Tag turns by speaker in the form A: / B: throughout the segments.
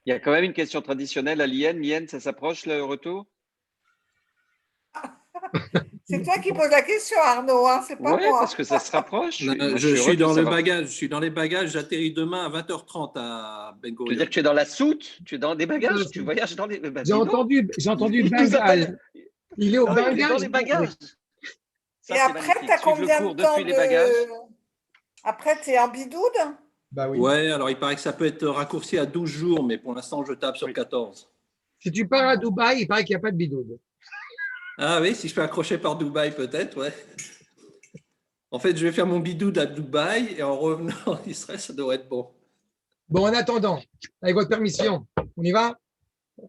A: Il y a quand même une question traditionnelle à Lienne. Lienne, ça s'approche le retour?
B: C'est toi qui poses la question, Arnaud, hein, c'est pas
A: Oui,
B: moi.
A: parce que ça se rapproche.
C: Non,
A: Moi,
C: je
A: suis
C: suis
A: heureux de
C: dans le
A: savoir.
C: bagage. Je suis dans les bagages. J'atterris demain à 20h30 à Ben
A: Tu veux dire
C: Gurion.
A: que tu es dans la soute? Tu es dans des bagages? Tu voyages dans les.
D: J'ai entendu
A: Il nous a pas dit-
D: Bengale. Il est au
A: Non, il est dans
D: Bengale.
A: les bagages. Ça,
B: Et
A: c'est
B: après,
A: magnifique.
B: tu as
A: Suivre le
B: combien
A: cours
B: de temps
A: depuis les bagages.
B: Après, tu es en bidoude?
D: Bah oui.
C: Ouais, alors il paraît que ça peut être raccourci à 12 jours, mais pour l'instant, je tape sur
A: Oui.
C: 14.
D: Si tu pars à Dubaï, il paraît qu'il n'y a pas de bidoude.
C: Ah oui, si je peux accrocher par Dubaï, peut-être, ouais. En fait, je vais faire mon bidoude à Dubaï et en revenant en Israël, ça devrait être bon.
D: Bon, en attendant, avec votre permission, on y va?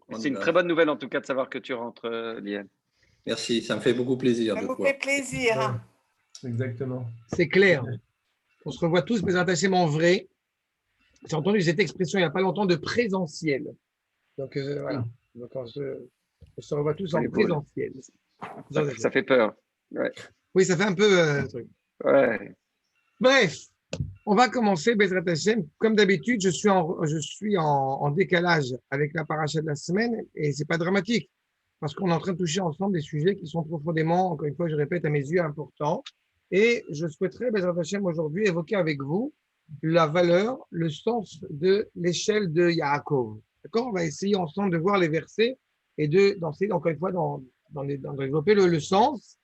C: On
A: C'est
C: y
A: une
C: va.
A: très bonne nouvelle, en tout cas, de savoir que tu rentres, Lienne.
C: Merci, ça me fait beaucoup plaisir
B: Ça
C: de
B: nous
C: pouvoir.
B: fait plaisir.
E: Exactement.
D: C'est clair. On se revoit tous, mais attachement vrai. J'ai entendu cette expression il n'y a pas longtemps de présentiel. Donc voilà. Donc on se revoit tous en
A: C'est beau,
D: présentiel.
A: Ça fait peur. Ouais.
D: Oui, ça fait un peu truc.
A: Ouais.
D: Bref, on va commencer, Bezrat Hashem. Comme d'habitude, je suis en décalage avec la paracha de la semaine et c'est pas dramatique parce qu'on est en train de toucher ensemble des sujets qui sont profondément, encore une fois, je répète, à mes yeux, importants. Et je souhaiterais, Bezrat Hashem, aujourd'hui évoquer avec vous la valeur, le sens de l'échelle de Yaakov. D'accord? On va essayer ensemble de voir les versets et d'essayer, encore une fois, d'en développer le sens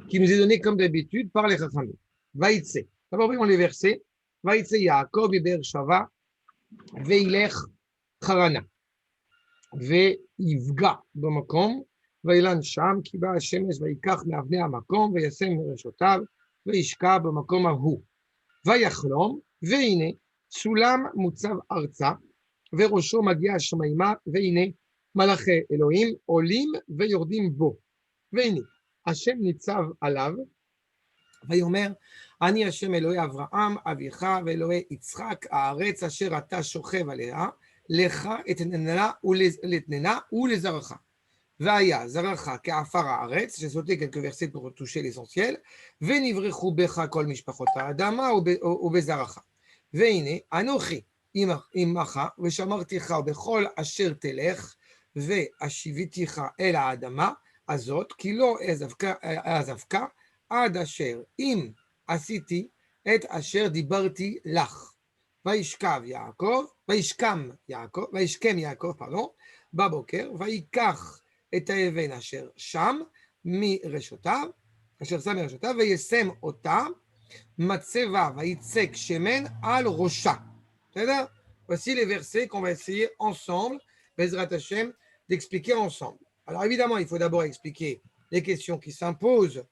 D: qui nous est donné comme d'habitude par les Chachamim. Vaïtse. D'abord, voyons les versets. Vaïtse Yaakov Be'er Shava Veilech Harana Ve'ivga B'makom Ve'ilan Sham Ki ba Hashemesh Ve'ikach me'avnei hamakom Ve'yasem mereshotav Ve'ishka B'makom ahu Vayachlom Ve'ine Sulam Mutzav Arza Ve'rosho Magia Shemaima Ve'ine Malache Elohim Olim Ve'yordim Bo Ve'ine Hashem Nitzav Alav ויאמר, אני השם אלוהי אברהם, אביך, ואלוהי יצחק, הארץ אשר אתה שוכב עליה, לך אתננה ולזרעך. והיה זרעך כעפר הארץ, j'ai sauté quelques versets pour toucher l'essentiel, ונברכו בך כל משפחות האדמה ובזרעך. והנה, אנוכי עמך, ושמרתיך בכל אשר תלך, והשיביתיך אל האדמה הזאת, כי לא אעזבך, עד אשר אם עשיתי את אשר דיברתי לך. וישכם יעקב, בבוקר, ויקח את האבן אשר שם מרשותיו, וישם אותה מצבה, ויצק שמן על ראשה. בסדר? Voici les versets qu'on va essayer ensemble, Bezrat Hashem, d'expliquer ensemble. Alors évidemment, il faut d'abord expliquer les questions qui s'imposent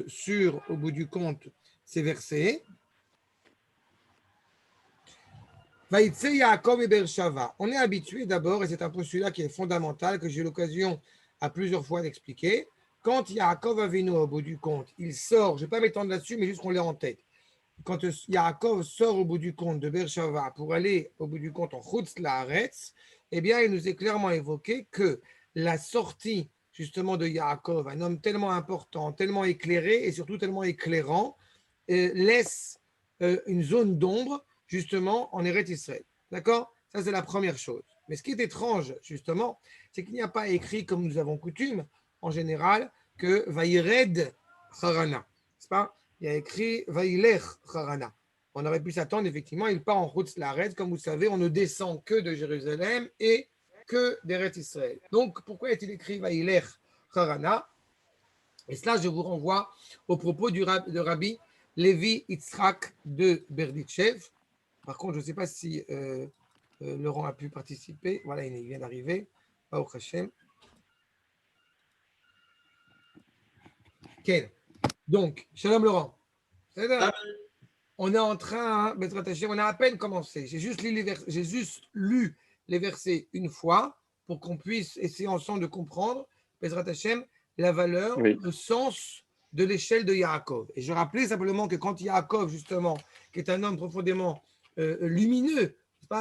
D: sur, au bout du compte, ces versets. Vaïtse Yaakov et Beershava. On est habitué d'abord, et c'est un postulat qui est fondamental, que j'ai eu l'occasion à plusieurs fois d'expliquer. Quand Yaakov Avinu, au bout du compte, il sort, je ne vais pas m'étendre là-dessus, mais juste qu'on l'ait en tête. Quand Yaakov sort au bout du compte de Beershava pour aller au bout du compte en Chutz Laaretz, eh bien, il nous est clairement évoqué que la sortie justement de Yaakov, un homme tellement important, tellement éclairé et surtout tellement éclairant, laisse une zone d'ombre justement en Eretz Israël. D'accord? Ça, c'est la première chose. Mais ce qui est étrange, justement, c'est qu'il n'y a pas écrit, comme nous avons coutume, en général, que Vayired Harana. N'est-ce pas? Il y a écrit Vailech Harana. On aurait pu s'attendre, effectivement, il part en route Laaretz. Comme vous savez, on ne descend que de Jérusalem et que d'Eretz Israël. Donc, pourquoi est-il écrit Vailech Harana? Et cela, je vous renvoie au propos de Rabbi Levi Yitzhak de Berditchev. Par contre, je ne sais pas si Laurent a pu participer. Voilà, il vient d'arriver. Baruch Hashem. Quel? Donc, shalom Laurent. On est en train, on a à peine commencé. J'ai juste lu les versets une fois pour qu'on puisse essayer ensemble de comprendre, Bezrat Hashem, la valeur, le sens de l'échelle de Yaakov. Et je rappelais simplement que quand Yaakov, justement, qui est un homme profondément lumineux,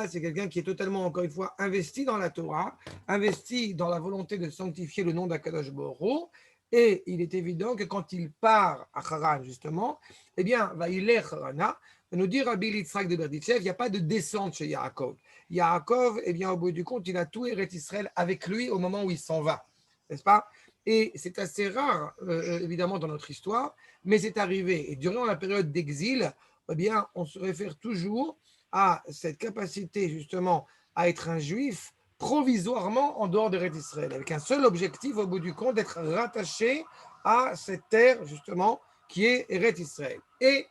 D: c'est quelqu'un qui est totalement, encore une fois, investi dans la Torah, investi dans la volonté de sanctifier le nom d'Akadosh Baruch Hu. Et il est évident que quand il part à Haran, justement, eh bien, va il Harana, nous dit Rabbi Yitzhak de Berditchev, il n'y a pas de descente chez Yaakov. Yaakov, eh bien, au bout du compte, il a tout Eretz Israël avec lui au moment où il s'en va, n'est-ce pas? Et c'est assez rare, évidemment, dans notre histoire, mais c'est arrivé. Et durant la période d'exil, eh bien, on se réfère toujours à cette capacité, justement, à être un juif provisoirement en dehors d'Eretz Israël, avec un seul objectif, au bout du compte, d'être rattaché à cette terre, justement, qui est Eretz Israël. Et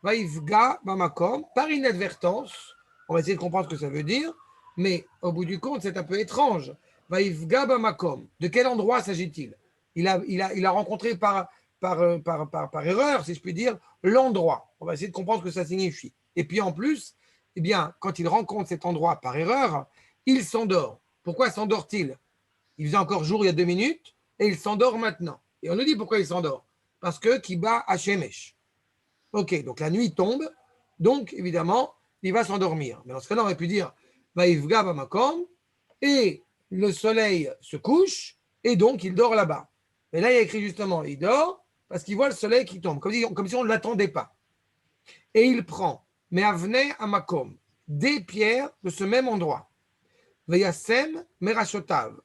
D: Vaïfga Bamakom, par inadvertance, on va essayer de comprendre ce que ça veut dire, mais au bout du compte, c'est un peu étrange. Vaïfga Bamakom, de quel endroit s'agit-il? Il a rencontré par erreur, si je puis dire, l'endroit. On va essayer de comprendre ce que ça signifie. Et puis en plus, eh bien, quand il rencontre cet endroit par erreur, il s'endort. Pourquoi s'endort-il? Il faisait encore jour il y a 2 minutes et il s'endort maintenant. Et on nous dit pourquoi il s'endort. Parce que Kiba Hashemesh. Ok, donc la nuit tombe, donc évidemment, il va s'endormir. Mais dans ce cas-là, on aurait pu dire Vaïfga Bamakom, et le soleil se couche, et donc il dort là-bas. Mais là, il y a écrit justement, il dort parce qu'il voit le soleil qui tombe, comme si on ne l'attendait pas. Et il prend, mais Avnei Amakom, des pierres de ce même endroit. Veyasem Merashotav.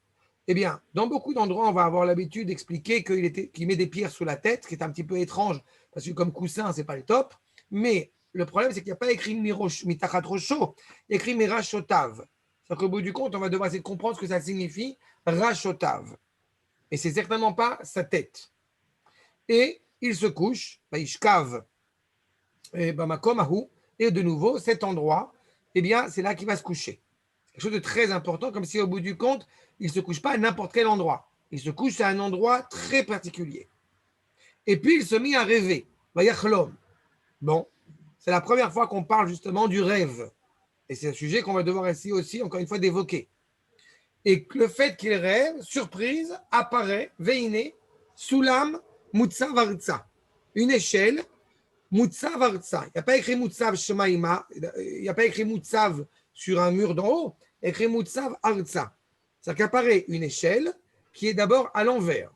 D: Eh bien, dans beaucoup d'endroits, on va avoir l'habitude d'expliquer qu'il met des pierres sous la tête, ce qui est un petit peu étrange, parce que comme coussin, ce n'est pas le top. Mais le problème, c'est qu'il n'y a pas écrit Mitachat Rosho, il y a écrit Merashotav. C'est-à-dire qu'au bout du compte, on va devoir essayer de comprendre ce que ça signifie, Rashotav. Et c'est certainement pas sa tête. Et il se couche, Ishkav, et de nouveau, cet endroit, eh bien, c'est là qu'il va se coucher. C'est quelque chose de très important, comme si au bout du compte, il ne se couche pas à n'importe quel endroit. Il se couche à un endroit très particulier. Et puis, il se mit à rêver. Vayachlom. Bon, c'est la première fois qu'on parle justement du rêve. Et c'est un sujet qu'on va devoir essayer aussi, encore une fois, d'évoquer. Et le fait qu'il rêve, surprise, apparaît, Veine, Sulam, Mutsa Vartsa. Une échelle, Mutsa Vartsa. Il n'y a pas écrit Mutsav Shemaima, il n'y a pas écrit Mutsav sur un mur d'en haut, il y a écrit Mutsav Artsa. C'est-à-dire qu'apparaît une échelle qui est d'abord à l'envers,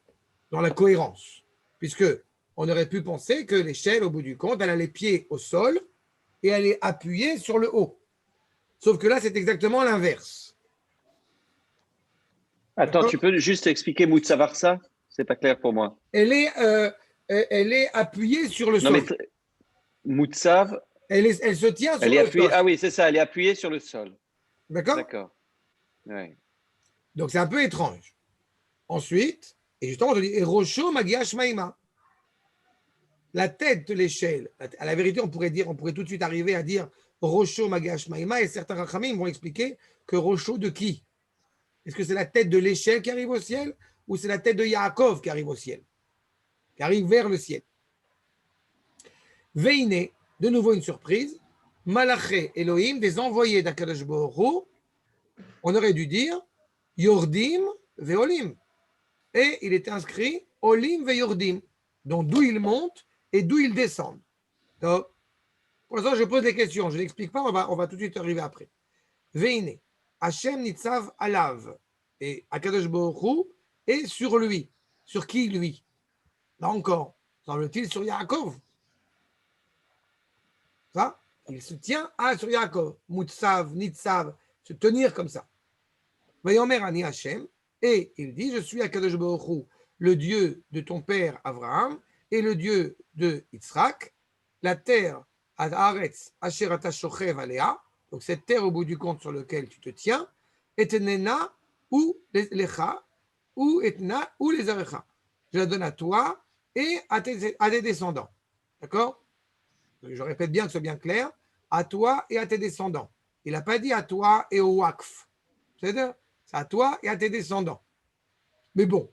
D: dans la cohérence, puisque on aurait pu penser que l'échelle, au bout du compte, elle a les pieds au sol et elle est appuyée sur le haut. Sauf que là, c'est exactement l'inverse.
A: Attends, tu peux juste expliquer Moutsavarsa? C'est pas clair pour moi.
D: Elle est appuyée sur le sol.
A: Non, mais Moutsav,
D: Elle se tient sur
A: elle est
D: le
A: appuyée.
D: sol.
A: Ah oui, c'est ça, elle est appuyée sur le sol.
D: D'accord?
A: D'accord. Ouais.
D: Donc, c'est un peu étrange. Ensuite, et justement, on te dit, et Rosho Magia Shmaima. La tête de l'échelle, à la vérité, on pourrait tout de suite arriver à dire Rosho Magia Shmaima, et certains Rachamim vont expliquer que Rosho de qui? Est-ce que c'est la tête de l'échelle qui arrive au ciel ou c'est la tête de Yaakov qui arrive au ciel, qui arrive vers le ciel? Veine, de nouveau une surprise, Malaché Elohim, des envoyés d'Akadosh Baruch Hu, on aurait dû dire Yordim ve'olim. Et il est inscrit Olim ve'yordim, donc d'où ils montent et d'où ils descendent. Donc, pour l'instant, je pose des questions, je ne l'explique pas, on va tout de suite arriver après. Veine, Hashem Nitzav Alav, et Akadosh Baruch Hu est sur lui. Sur qui lui? Là encore, semble-t-il sur Yaakov. Ça, il se tient sur Yaakov. Mutsav, Nitzav, se tenir comme ça. Vayomer Ani Hashem, et il dit, je suis Akadosh Baruch Hu, le Dieu de ton père Abraham et le Dieu de Yitzhak, la terre Haaretz Asher ata shochev alea, donc cette terre au bout du compte sur laquelle tu te tiens, etnena ou lecha, ou etna ou les arecha. Je la donne à toi et à tes descendants. D'accord? Je répète bien que ce soit bien clair. À toi et à tes descendants. Il n'a pas dit à toi et au Wakf. C'est-à-dire, c'est à toi et à tes descendants. Mais bon.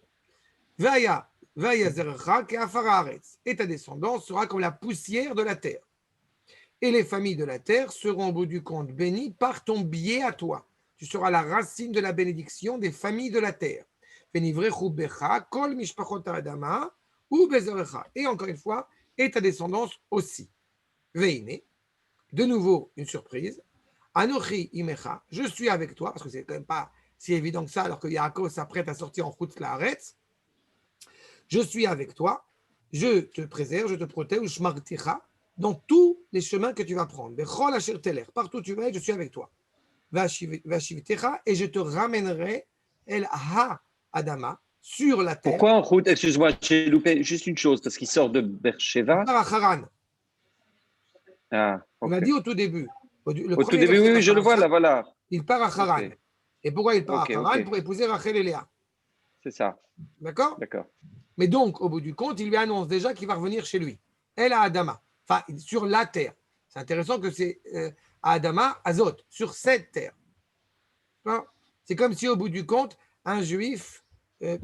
D: Vaya zerecha ke'afar haaretz. Et ta descendance sera comme la poussière de la terre. Et les familles de la terre seront au bout du compte bénies par ton biais à toi. Tu seras la racine de la bénédiction des familles de la terre. Et encore une fois, et ta descendance aussi. Veine, de nouveau une surprise. Anochi imecha, je suis avec toi, parce que c'est quand même pas si évident que ça, alors que Yaakov s'apprête à sortir en route la Haaretz. Je suis avec toi, je te préserve, je te protège, shmarticha, dans tous les chemins que tu vas prendre. Bechol asher teler, partout où tu vas, je suis avec toi. Vashivtecha, et je te ramènerai el ha Adama sur la terre.
A: Pourquoi en route, excuse-moi, j'ai loupé juste une chose, parce qu'il sort de Beersheba.
D: Par Haran.
A: Ah,
D: On a
A: ok.
D: dit au tout début.
A: Au tout début, oui, je le vois là, voilà.
D: Il part à Haran.
A: Ok.
D: Et pourquoi il part
A: Ok,
D: à Haran?
A: ok.
D: Pour épouser Rachel et Léa.
A: C'est ça,
D: D'accord?
A: d'accord.
D: Mais donc, au bout du compte, il lui annonce déjà qu'il va revenir chez lui. Elle à Adama. Enfin, sur la terre. C'est intéressant que c'est à Adama, Azot, sur cette terre. C'est comme si, au bout du compte, un juif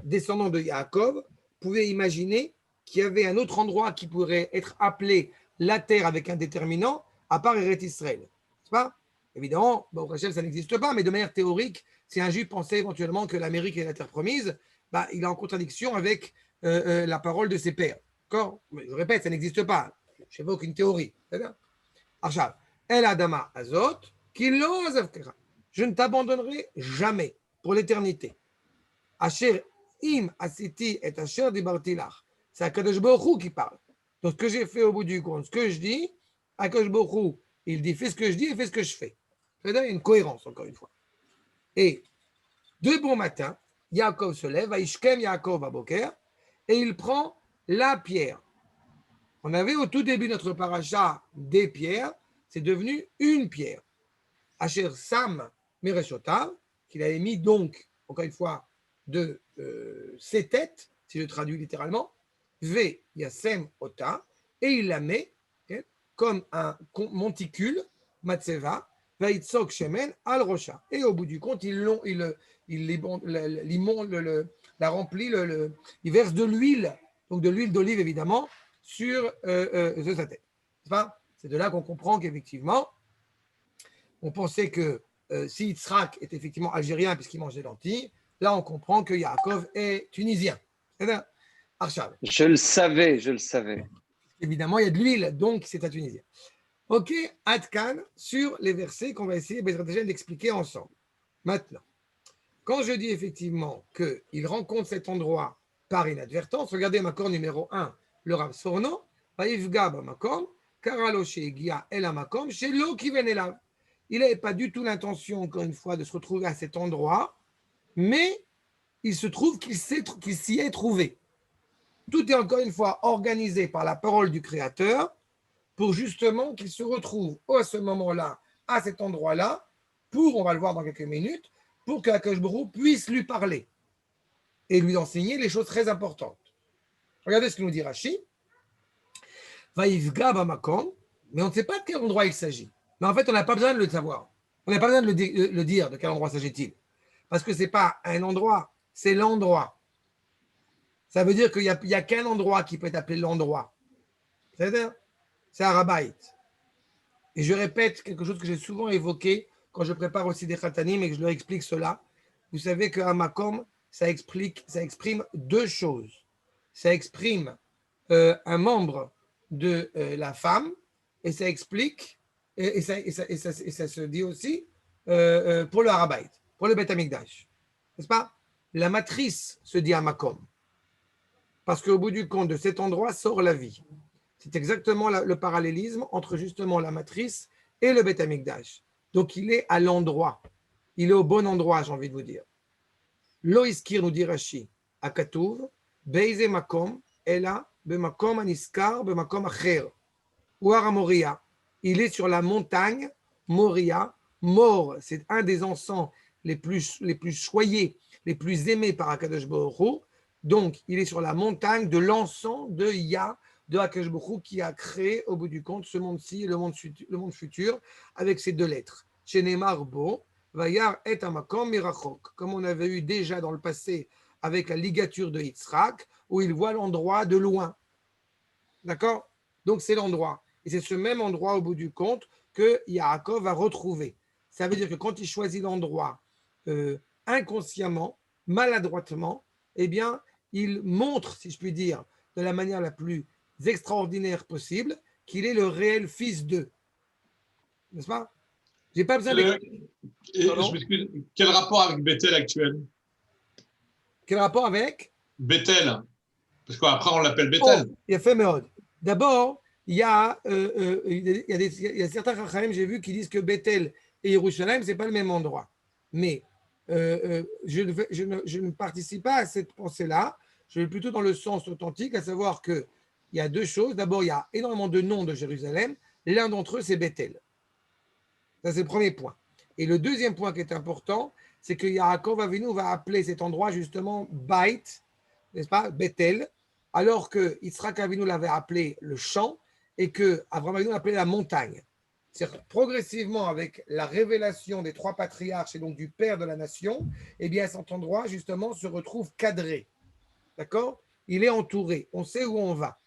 D: descendant de Yaakov pouvait imaginer qu'il y avait un autre endroit qui pourrait être appelé la terre avec un déterminant, à part Eretz Israël. N'est-ce pas? Évidemment, bon, Rachel, ça n'existe pas, mais de manière théorique, si un juif pensait éventuellement que l'Amérique est la terre promise, bah, il est en contradiction avec la parole de ses pères. D'accord? Mais je répète, ça n'existe pas. Je n'ai aucune théorie. Achav, El Adama Azot, Kilo Azavkera. Je ne t'abandonnerai jamais pour l'éternité. Asher im asiti et asher dibartilach. C'est Akadosh Baruch Hu qui parle. Donc, ce que j'ai fait au bout du compte, ce que je dis, Akadosh Baruch Hu, il dit fais ce que je dis et fais ce que je fais. C'est-à-dire une cohérence, encore une fois. Et de bon matin, Yaakov se lève, Vaishkem Yaakov Aboker, et il prend la pierre. On avait au tout début de notre paracha des pierres, c'est devenu une pierre. Asher Sam Mereshotav, qu'il avait mis donc, encore une fois, de ses têtes, si je traduis littéralement, V Yasem Ota, et il la met comme un monticule, Matseva, Vaitzok Shemen Al Rocha. Et au bout du compte, il la remplit, il verse de l'huile, donc de l'huile d'olive évidemment, sur sa tête. C'est de là qu'on comprend qu'effectivement, on pensait que si Yitzhak est effectivement algérien puisqu'il mange des lentilles, là on comprend que Yaakov est tunisien. Arshav.
A: Je le savais, je le savais.
D: Évidemment, il y a de l'huile, donc c'est un tunisien. Ok, Adkan, sur les versets qu'on va essayer d'expliquer ensemble. Maintenant, quand je dis effectivement qu'il rencontre cet endroit par inadvertance, regardez Makor numéro 1, le Rav Sorno, Vaïfga Bamakom, Karalo Shegia El Amakom, Shelo Kiven Elav. Il n'avait pas du tout l'intention, encore une fois, de se retrouver à cet endroit, mais il se trouve qu'il s'y est trouvé. Tout est encore une fois organisé par la parole du Créateur pour justement qu'il se retrouve à ce moment-là, à cet endroit-là, pour, on va le voir dans quelques minutes, pour qu'Akadosh Baruch Hu puisse lui parler et lui enseigner les choses très importantes. Regardez ce que nous dit Rashi. Vaïfga Bamakom, mais on ne sait pas de quel endroit il s'agit. Mais en fait, on n'a pas besoin de le savoir. On n'a pas besoin de le dire de quel endroit s'agit-il. Parce que ce n'est pas un endroit, c'est l'endroit. Ça veut dire qu'il n'y a qu'un endroit qui peut être appelé l'endroit. C'est-à-dire, c'est Arabaït. Et je répète quelque chose que j'ai souvent évoqué quand je prépare aussi des khatanim et que je leur explique cela. Vous savez qu'un makom, ça exprime deux choses. Ça exprime un membre de la femme et ça explique, et ça se dit aussi pour le Arabaït, pour le Beth Amikdash. N'est-ce pas? La matrice se dit un makom. Parce qu'au bout du compte, de cet endroit sort la vie. C'est exactement le parallélisme entre justement la matrice et le Beth Amikdash. Donc il est à l'endroit. Il est au bon endroit, j'ai envie de vous dire. Lo iskir nous dit Rashi, à Katouv, Beize makom, ela, bemakom aniskar, bemakom acher. Ou à Moria. Il est sur la montagne, Moria. Mor, c'est un des encens les plus choyés, les plus aimés par Akadosh Baruch Hu. Donc, il est sur la montagne de l'encens de Yah, de Akadosh Baruch Hu, qui a créé, au bout du compte, ce monde-ci et le monde futur, avec ces deux lettres. Shenemar Bo, Vayar et Amakom Mirachok. Comme on avait eu déjà dans le passé avec la ligature de Yitzhak, où il voit l'endroit de loin. D'accord? Donc, c'est l'endroit. Et c'est ce même endroit, au bout du compte, que Yaakov va retrouver. Ça veut dire que quand il choisit l'endroit inconsciemment, maladroitement, eh bien, il montre, si je puis dire, de la manière la plus extraordinaire possible, qu'il est le réel fils d'eux. N'est-ce pas? J'ai pas besoin de...
E: Je m'excuse. Quel rapport avec Bethel actuel?
D: Quel rapport avec?
E: Bethel. Parce qu'après, on l'appelle Bethel.
D: Il a fait Méod. D'abord, il y a certains Chachamim, j'ai vu, qui disent que Bethel et Yerushalayim, ce n'est pas le même endroit. Mais je ne participe pas à cette pensée-là. Je vais plutôt dans le sens authentique, à savoir qu'il y a deux choses. D'abord, il y a énormément de noms de Jérusalem. L'un d'entre eux, c'est Bethel. Ça, c'est le premier point. Et le deuxième point qui est important, c'est que Yaakov Avinu va appeler cet endroit justement Bait, n'est-ce pas, Bethel, alors que Yitzhak Avinu l'avait appelé le champ et que Abraham Avinu l'appelait la montagne. C'est-à-dire, progressivement, avec la révélation des trois patriarches et donc du père de la nation, eh bien, cet endroit, justement, se retrouve cadré. D'accord? Il est entouré. On sait où on va.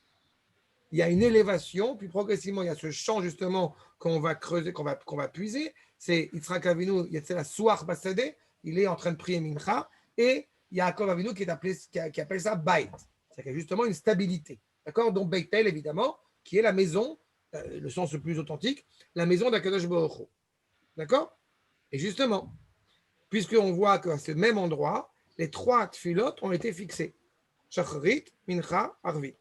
D: Il y a une élévation, puis progressivement, il y a ce champ, justement, qu'on va creuser, qu'on va puiser. C'est Yitzhak Avinu, c'est la Souach Basadeh, il est en train de prier Mincha, et Yaakov Avinu qui appelle ça Bait. C'est justement une stabilité. D'accord? Donc, Beitel, évidemment, qui est la maison, le sens le plus authentique, la maison d'Akadosh Baruch Hu. D'accord? Et justement, puisqu'on voit qu'à ce même endroit, les trois tfilotes ont été fixés. Shacharit, Mincha, Arvit.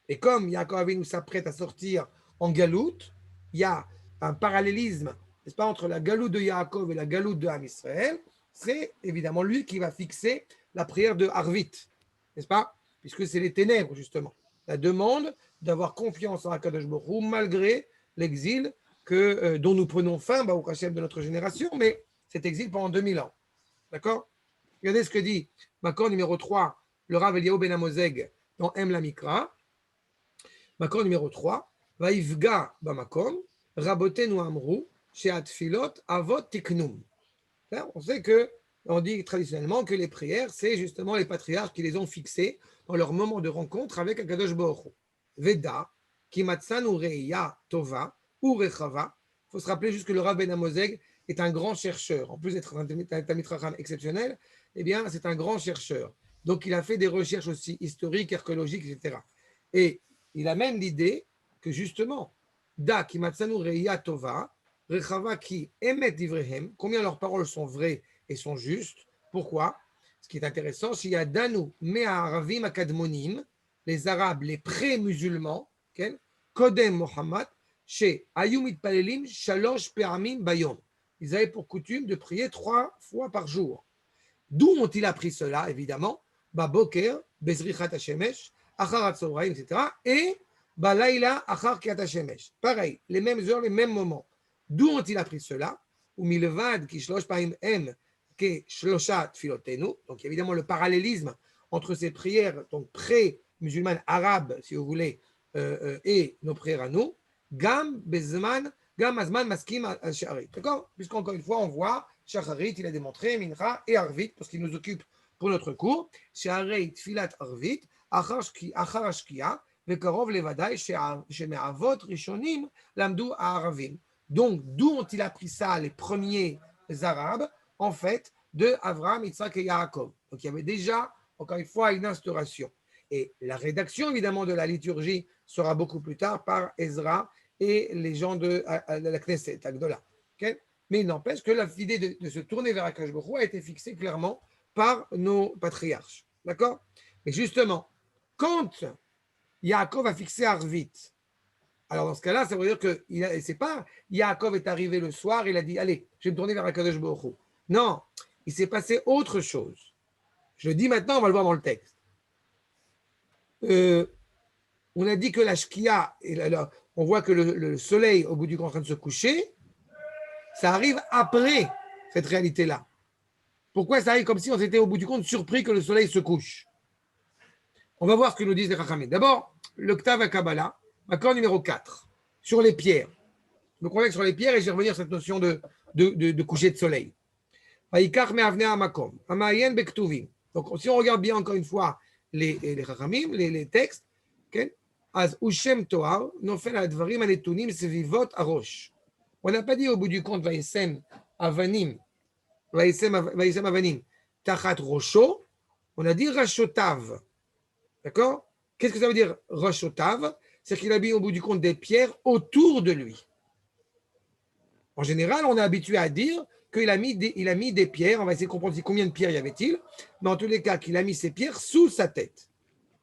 D: Et comme Yaakov Avinu s'apprête à sortir en galoute, il y a un parallélisme, n'est-ce pas, entre la galoute de Yaakov et la galoute de Am Israël. C'est évidemment lui qui va fixer la prière de Arvit, n'est-ce pas? Puisque c'est les ténèbres, justement. La demande d'avoir confiance en Akadosh Baruch Hu malgré l'exil dont nous prenons fin, au Hachem de notre génération, mais cet exil pendant 2000 ans. D'accord? Regardez ce que dit Makor numéro 3, le Rav Eliyahu Ben Amozeg dans Em la Mikra. Makor numéro 3, Vaivga Bamakom, Rabotenu Amrou, Sheat Filot, Avot Tiknum. On sait on dit traditionnellement que les prières, c'est justement les patriarches qui les ont fixées dans leur moment de rencontre avec Akadosh Baruch Hu. Veda, Kimatsanu Reya Tova, ou Rechava. Il faut se rappeler juste que le Rav Ben Amozeg est un grand chercheur. En plus d'être un Talmid Chacham exceptionnel, eh bien, c'est un grand chercheur. Donc, il a fait des recherches aussi historiques, archéologiques, etc. Et il amène l'idée que justement, Da Kimatsanu Reya Tova, Rechava qui émet d'Ivrehem, combien leurs paroles sont vraies et sont justes. Pourquoi? Ce qui est intéressant, c'est qu'il y a Danu Mea Aravim Akadmonim, les Arabes, les pré-musulmans, Kodem Mohammed, chez Ayumit Palelim, Shalosh Peramim Bayom. Ils avaient pour coutume de prier 3 fois par jour. D'où ont-ils appris cela, évidemment? Boker, Bezrichat Hashemesh, Achar Atzoraim, etc. Et Balaïla, Achar Kiat Hashemesh. Pareil, les mêmes heures, les mêmes moments. D'où ont-ils appris cela? Ou Milvad, qui Shlosh Parim M, qui Shlosha Tfilotenu. Donc, il y a évidemment le parallélisme entre ces prières, donc pré-musulmanes arabes, si vous voulez, et nos prières à nous. Gam Bezman, Gam Azman Maskim al-Shacharit. D'accord? Puisqu'encore une fois, on voit, Shacharit, il a démontré, Mincha et Arvit, parce qu'il nous occupe pour notre cours. Shacharit, Filat Arvit, Achar Ashkia, Vekarov Levadai, Sheme'avot Rishonim, Lamdu Aravim. Donc, d'où ont-ils appris ça, les premiers Arabes? En fait, de Avraham, Yitzhak et Yaakov. Donc, il y avait déjà, encore une fois, une instauration. Et la rédaction, évidemment, de la liturgie sera beaucoup plus tard par Ezra et les gens de la Knesset, Agdola. Okay? Mais il n'empêche que l'idée de se tourner vers Akadosh Baruch Hu a été fixée clairement par nos patriarches. D'accord? Et justement, quand Yaakov a fixé Arvit, alors dans ce cas-là, ça veut dire que c'est pas Yaakov est arrivé le soir, il a dit allez, je vais me tourner vers Akadosh Baruch Hu. Non, il s'est passé autre chose. Je le dis maintenant, on va le voir dans le texte. On a dit que la Shkia, on voit que le soleil au bout du compte est en train de se coucher, ça arrive après cette réalité-là. Pourquoi ça arrive comme si on s'était au bout du compte surpris que le soleil se couche? On va voir ce que nous disent les Chachamim. D'abord, le Ktav HaKabbalah, accord numéro 4, sur les pierres. Le contexte sur les pierres, et je vais revenir sur cette notion de coucher de soleil. Donc, si on regarde bien encore une fois les Chachamim, les textes, on n'a pas dit au bout du compte Vaïsem Avanim, Tachat Rosho, on a dit Rashotav. D'accord? Qu'est-ce que ça veut dire Rashotav? C'est qu'il a mis au bout du compte des pierres autour de lui. En général, on est habitué à dire qu'il a mis des pierres, on va essayer de comprendre combien de pierres y avait-il, mais en tous les cas, qu'il a mis ces pierres sous sa tête.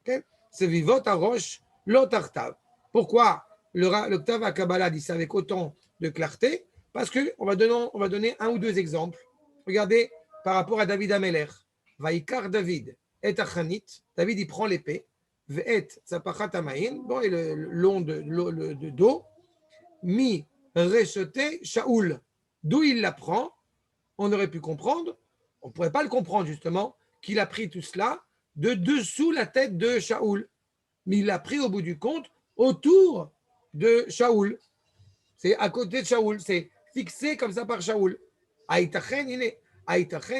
D: Okay? C'est vivot à roche, l'otartav. Pourquoi le Ktav HaKabbalah dit ça avec autant de clarté parce qu'on va donner un ou deux exemples. Regardez par rapport à David Ameler. Vaikar David et Achanit. David, il prend l'épée. Ve'et Tzapachat Amain. Bon, et le long de dos. Mi Reshete Shaoul. D'où il la prend? On aurait pu comprendre, on ne pourrait pas le comprendre justement, qu'il a pris tout cela de dessous la tête de Shaoul. Mais il l'a pris au bout du compte autour de Shaoul. C'est à côté de Shaoul, c'est fixé comme ça par Shaoul. Aïtachen,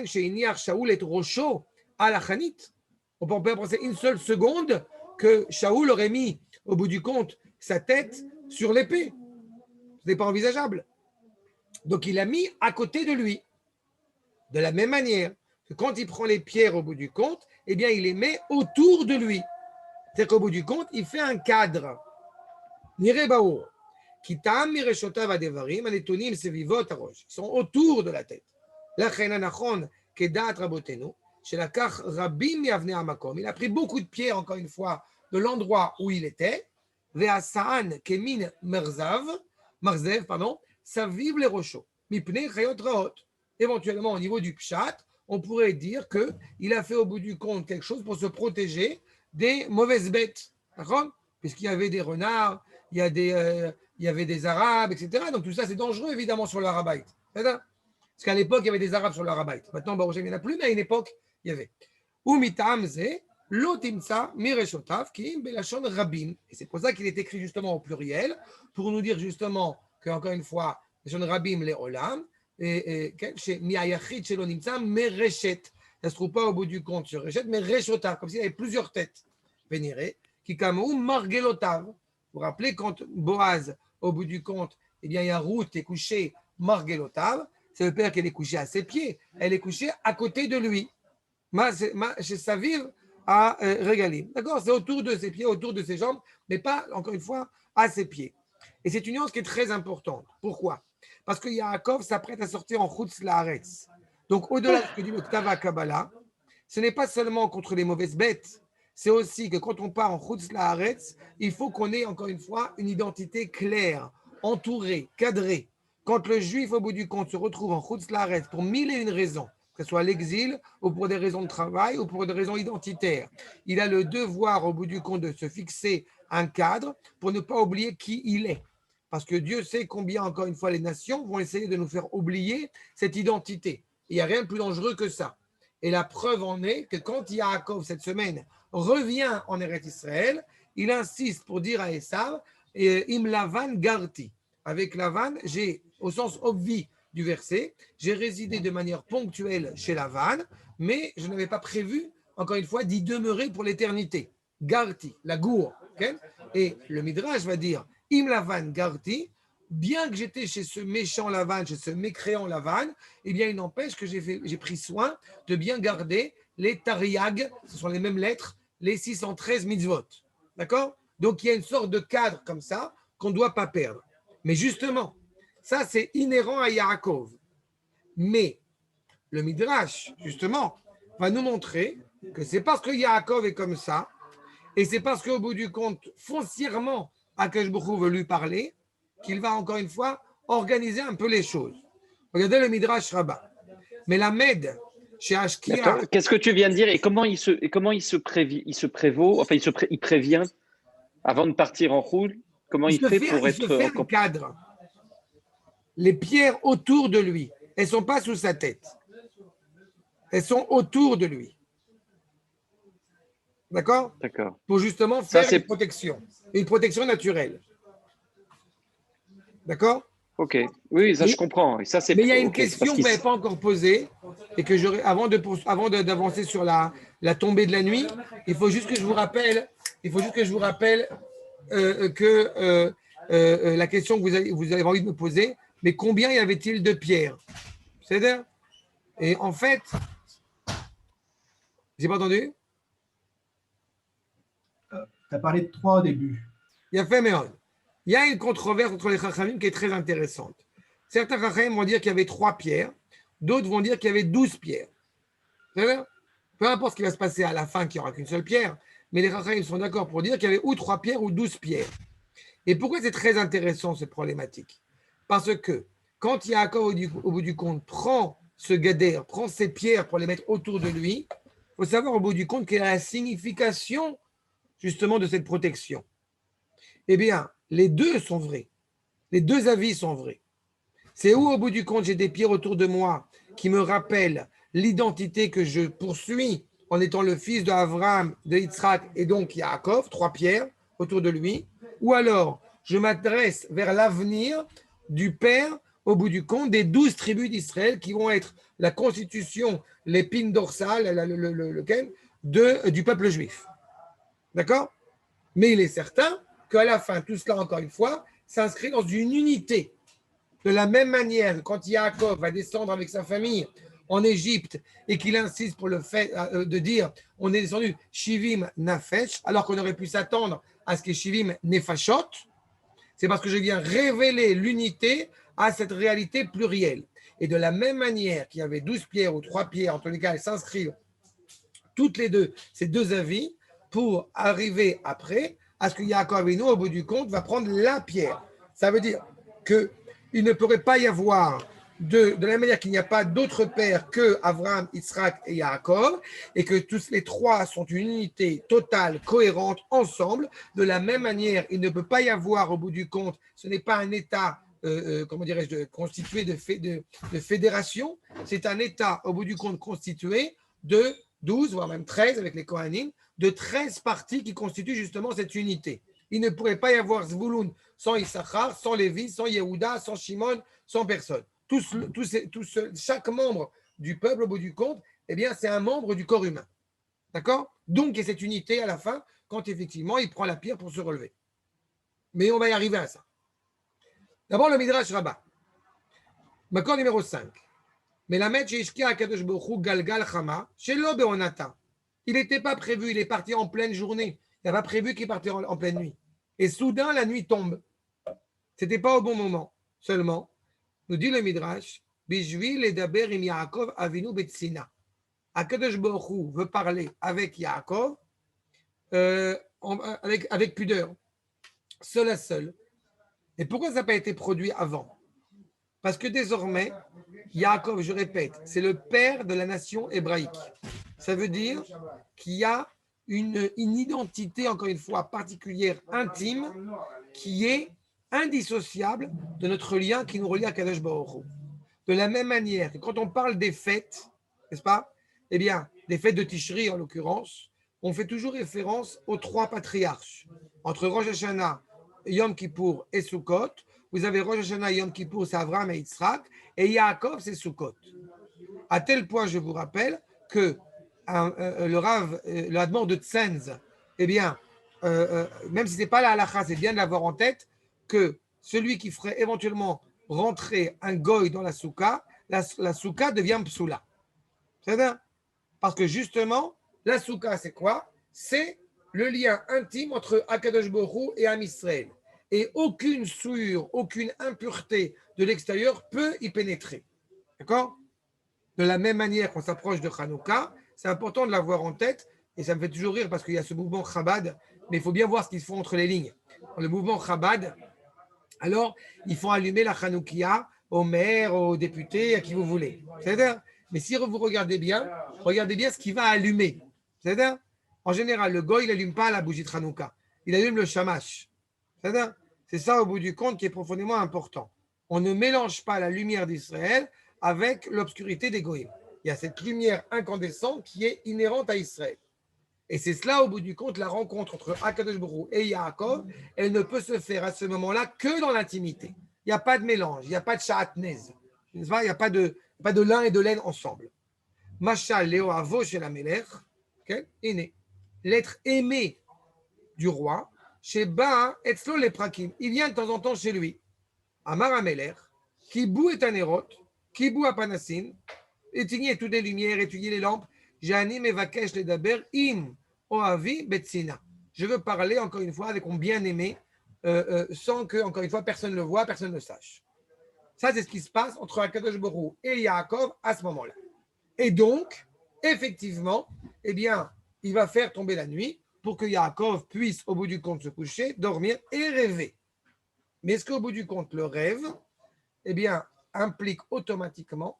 D: chez Iniar Shaoul est rocho à la Chanit. On peut penser une seule seconde que Shaoul aurait mis au bout du compte sa tête sur l'épée. Ce n'est pas envisageable. Donc il l'a mis à côté de lui. De la même manière que quand il prend les pierres au bout du compte, eh bien il les met autour de lui. C'est-à-dire qu'au bout du compte, il fait un cadre. Nirebaour. Kitam mireshotav adevarim anetonim sevivot arosh. Ils sont autour de la tête. Lachen anachon kedat rabotenu shelakach rabim miavnei hamakom. Il a pris beaucoup de pierres, encore une fois, de l'endroit où il était. Ve'asaan kemin marzev, saviv les rochos. Mipnei chayot raot. Éventuellement, au niveau du pshat, on pourrait dire qu'il a fait au bout du compte quelque chose pour se protéger des mauvaises bêtes. D'accord? Puisqu'il y avait des renards, il y avait des arabes, etc. Donc tout ça, c'est dangereux, évidemment, sur le Harabaït. Parce qu'à l'époque, il y avait des arabes sur le Harabaït. Maintenant, Baruch Hashem, il n'y en a plus, mais à une époque, il y avait. Ou mitamze, lotimsa mireshotav, ki belashon rabim. Et c'est pour ça qu'il est écrit justement au pluriel, pour nous dire justement qu'encore une fois, belashon rabim le olam, ça ne se trouve pas au bout du compte sur Réchet, mais Réchotav, comme s'il y avait plusieurs têtes vénérées, qui comme Margelotav. Vous vous rappelez quand Boaz, au bout du compte, eh bien, il y a Ruth qui est couchée Margelotav, c'est le père qu'elle est couchée à ses pieds, elle est couchée à côté de lui. Chez Saviv à Régalim. D'accord? C'est autour de ses pieds, autour de ses jambes, mais pas, encore une fois, à ses pieds. Et c'est une nuance qui est très importante. Pourquoi? Parce que Yaakov s'apprête à sortir en Chutz Laaretz. Donc, au-delà de ce que dit le Ktav HaKabbalah, ce n'est pas seulement contre les mauvaises bêtes, c'est aussi que quand on part en Chutz Laaretz, il faut qu'on ait, encore une fois, une identité claire, entourée, cadrée. Quand le juif, au bout du compte, se retrouve en Chutz Laaretz pour mille et une raisons, que ce soit l'exil, ou pour des raisons de travail, ou pour des raisons identitaires, il a le devoir, au bout du compte, de se fixer un cadre pour ne pas oublier qui il est. Parce que Dieu sait combien, encore une fois, les nations vont essayer de nous faire oublier cette identité. Il n'y a rien de plus dangereux que ça. Et la preuve en est que quand Yaakov, cette semaine, revient en Eretz Israël, il insiste pour dire à Esav, Im Lavan Garti. Avec Lavan, j'ai, au sens obvi du verset, j'ai résidé de manière ponctuelle chez Lavan, mais je n'avais pas prévu, encore une fois, d'y demeurer pour l'éternité. Garti, la gour. Okay? Et le Midrash va dire, Im Lavan Garti, bien que j'étais chez ce méchant Lavan, chez ce mécréant Lavan, eh bien, il n'empêche que j'ai pris soin de bien garder les Tariag, ce sont les mêmes lettres, les 613 mitzvot. D'accord? Donc, il y a une sorte de cadre comme ça qu'on ne doit pas perdre. Mais justement, ça, c'est inhérent à Yaakov. Mais le Midrash, justement, va nous montrer que c'est parce que Yaakov est comme ça, et c'est parce qu'au bout du compte, foncièrement, Akash Baruch Hu veut lui parler, qu'il va encore une fois organiser un peu les choses. Regardez le Midrash Rabbah. Mais la Med, chez Ashkia.
A: Qu'est-ce que tu viens de dire et comment il se prévaut, enfin il prévient avant de partir en route. Comment il fait pour être
D: un cadre. Les pierres autour de lui, elles ne sont pas sous sa tête. Elles sont autour de lui. D'accord?
A: D'accord.
D: Pour justement faire une protection naturelle. D'accord?
A: Ok. Oui, ça je comprends. Et ça,
D: mais il y a une question que vous n'avez pas encore posée et que j'aurais, avant d'avancer sur la tombée de la nuit, il faut juste que je vous rappelle, la question que vous avez envie de me poser, mais combien y avait-il de pierres? C'est-à-dire? Et en fait, j'ai pas entendu?
F: Tu as parlé de 3 au début.
D: Il y a fait Méon. Il y a une controverse entre les Chachamim qui est très intéressante. Certains Chachamim vont dire qu'il y avait 3 pierres, d'autres vont dire qu'il y avait 12 pierres. C'est-à-dire? Peu importe ce qui va se passer à la fin, qu'il n'y aura qu'une seule pierre, mais les Chachamim sont d'accord pour dire qu'il y avait ou 3 pierres ou 12 pierres. Et pourquoi c'est très intéressant cette problématique? Parce que quand Yaakov, au bout du compte, prend ce gader, prend ces pierres pour les mettre autour de lui, il faut savoir au bout du compte quelle est la signification justement de cette protection. Eh bien, les deux sont vrais. Les deux avis sont vrais. C'est où, au bout du compte, j'ai des pierres autour de moi qui me rappellent l'identité que je poursuis en étant le fils d'Abraham, de Yitzhak et donc Yaakov, 3 pierres autour de lui, ou alors je m'adresse vers l'avenir du Père, au bout du compte, des 12 tribus d'Israël qui vont être la constitution, l'épine dorsale, du peuple juif. D'accord? Mais il est certain qu'à la fin, tout cela, encore une fois, s'inscrit dans une unité. De la même manière, quand Yaakov va descendre avec sa famille en Égypte et qu'il insiste pour le fait de dire on est descendu Shivim Nafesh, alors qu'on aurait pu s'attendre à ce que Shivim Nefashot, c'est parce que je viens révéler l'unité à cette réalité plurielle. Et de la même manière qu'il y avait 12 pierres ou 3 pierres, en tous les cas, elles s'inscrivent toutes les deux, ces deux avis, pour arriver après à ce que Yaakov Avinu, au bout du compte, va prendre la pierre. Ça veut dire qu'il ne pourrait pas y avoir, de la même manière qu'il n'y a pas d'autre père que Abraham, Yitzhak et Yaakov, et que tous les trois sont une unité totale, cohérente, ensemble. De la même manière, il ne peut pas y avoir, au bout du compte, ce n'est pas un État, comment dirais-je, constitué de fédération, c'est un État, au bout du compte, constitué de 12, voire même 13 avec les Kohanim, de 13 parties qui constituent justement cette unité. Il ne pourrait pas y avoir Zvouloun sans Issachar, sans Lévi, sans Yehuda, sans Shimon, sans personne. Chaque membre du peuple, au bout du compte, eh bien, c'est un membre du corps humain. D'accord? Donc, il y a cette unité à la fin, quand effectivement, il prend la pierre pour se relever. Mais on va y arriver à ça. D'abord, le Midrash Rabbah. Makor numéro 5. Mais la mettre chez Ishkia Akadosh Baruch Galgal Chama, chez Beonata. Il n'était pas prévu, il est parti en pleine journée. Il n'a pas prévu qu'il partait en pleine nuit. Et soudain, la nuit tombe. Ce n'était pas au bon moment. Seulement, nous dit le Midrash, Bishvi ledaber im Yaakov avinu betsina. Akadosh Baruch Hu veut parler avec Yaakov avec pudeur, seul à seul. Et pourquoi ça n'a pas été produit avant? Parce que désormais, Yaakov, je répète, c'est le père de la nation hébraïque. Ça veut dire qu'il y a une identité, encore une fois, particulière, intime, qui est indissociable de notre lien qui nous relie à Kadosh Baruch Hu. De la même manière que quand on parle des fêtes, n'est-ce pas? Eh bien, des fêtes de Tishri en l'occurrence, on fait toujours référence aux 3 patriarches. Entre Rosh Hashanah, Yom Kippour et Sukkot, vous avez Rosh Hashanah, Yom Kippour, c'est Avraham et Yitzhak, et Yaakov, c'est Sukkot. À tel point, je vous rappelle que le Rav, le Hadmor de Tsenz, eh bien, même si ce n'est pas la halakha, c'est bien de l'avoir en tête, que celui qui ferait éventuellement rentrer un goy dans la soukha, la soukha devient psoula. C'est-à-dire, parce que justement, la soukha, c'est quoi? C'est le lien intime entre Akadosh Baruch Hu et Am Israël. Et aucune souillure, aucune impureté de l'extérieur peut y pénétrer. D'accord? De la même manière qu'on s'approche de Hanouka, c'est important de l'avoir en tête, et ça me fait toujours rire parce qu'il y a ce mouvement Chabad, mais il faut bien voir ce qu'ils font entre les lignes. Dans le mouvement Chabad, alors, ils font allumer la Hanoukia aux maires, aux députés, à qui vous voulez. C'est-à-dire, mais si vous regardez bien ce qui va allumer. C'est-à-dire, en général, le goy, il n'allume pas la bougie de Hanouka, il allume le shamash. C'est-à-dire, c'est ça, au bout du compte, qui est profondément important. On ne mélange pas la lumière d'Israël avec l'obscurité des goïms. Il y a cette lumière incandescente qui est inhérente à Israël. Et c'est cela, au bout du compte, la rencontre entre Akadosh Baruch Hu et Yaakov, elle ne peut se faire à ce moment-là que dans l'intimité. Il n'y a pas de mélange, il n'y a pas de sha'atnez. Il n'y a pas de lin et de laine ensemble. Machal Léo Avo chez la Melech, est né. L'être aimé du roi, chez Ba, Etzlo les Prakim. Il vient de temps en temps chez lui. Amar Amelech, Kibou et Anerot, Kibou à Panassin, éteigner toutes les lumières, étudier les lampes. Jani Mevakesh le Daber, Im, Oavi, Betsina. Je veux parler, encore une fois, avec mon bien-aimé, sans que, encore une fois, personne ne le voit, personne ne le sache. Ça, c'est ce qui se passe entre Akadosh Baruch Hu et Yaakov à ce moment-là. Et donc, effectivement, eh bien, il va faire tomber la nuit pour que Yaakov puisse, au bout du compte, se coucher, dormir et rêver. Mais est-ce qu'au bout du compte, le rêve, eh bien, implique automatiquement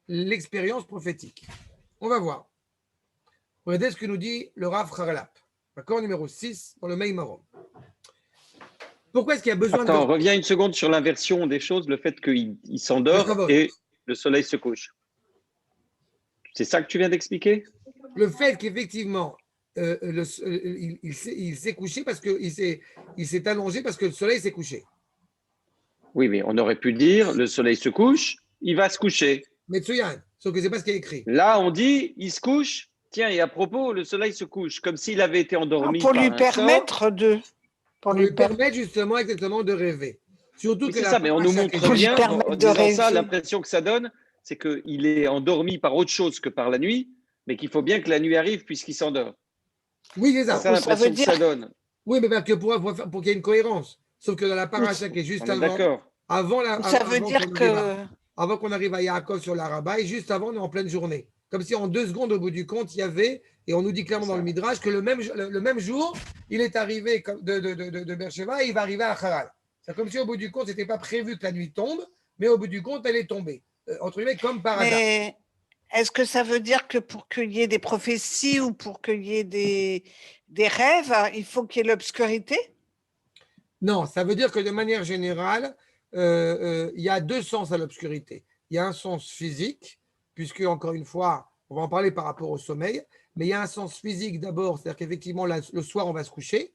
D: l'expérience prophétique? On va voir. Regardez ce que nous dit le Rav Haralap. D'accord, numéro 6, dans le Meimarom. Pourquoi est-ce qu'il y a besoin
A: Attends, reviens une seconde sur l'inversion des choses, le fait qu'il s'endort et le soleil se couche. C'est ça que tu viens d'expliquer?
D: Le fait qu'effectivement, il s'est couché parce qu'il s'est allongé parce que le soleil s'est couché.
A: Oui, mais on aurait pu dire le soleil se couche, il va se coucher.
D: Mais Tsuyan, sauf que ce n'est pas ce qui est écrit.
A: Là, on dit il se couche, tiens, et à propos, le soleil se couche, comme s'il avait été endormi.
B: Pour
A: par
B: lui
A: un
B: permettre de.
D: Pour lui permettre justement exactement de rêver. Surtout
A: Oui,
D: que
A: c'est ça, mais on nous montre
B: Pour lui
A: bien,
B: permettre
A: en
B: de
A: disant ça,
B: rêver.
A: l'impression que ça donne, c'est qu'il est endormi par autre chose que par la nuit, mais qu'il faut bien que la nuit arrive puisqu'il s'endort.
D: Oui, c'est
A: C'est
D: ça.
A: ça l'impression que ça donne.
D: Oui, mais parce que pour qu'il y ait une cohérence. Sauf que dans la paracha qui est juste
A: On est d'accord.
B: Ça veut dire que.
D: Avant qu'on arrive à Yaakov sur l'Arabaï, juste avant, on est en pleine journée. Comme si en 2 secondes, au bout du compte, il y avait, et on nous dit clairement dans le Midrash, que le même jour, il est arrivé de Beersheba et il va arriver à Haran. C'est comme si au bout du compte, ce n'était pas prévu que la nuit tombe, mais au bout du compte, elle est tombée. Entre guillemets, comme par hasard.
B: Mais est-ce que ça veut dire que pour qu'il y ait des prophéties ou pour qu'il y ait des rêves, il faut qu'il y ait l'obscurité?
D: Non, ça veut dire que de manière générale, il y a 2 sens à l'obscurité. Il y a un sens physique, puisque, encore une fois, on va en parler par rapport au sommeil, mais il y a un sens physique d'abord, c'est-à-dire qu'effectivement, le soir, on va se coucher.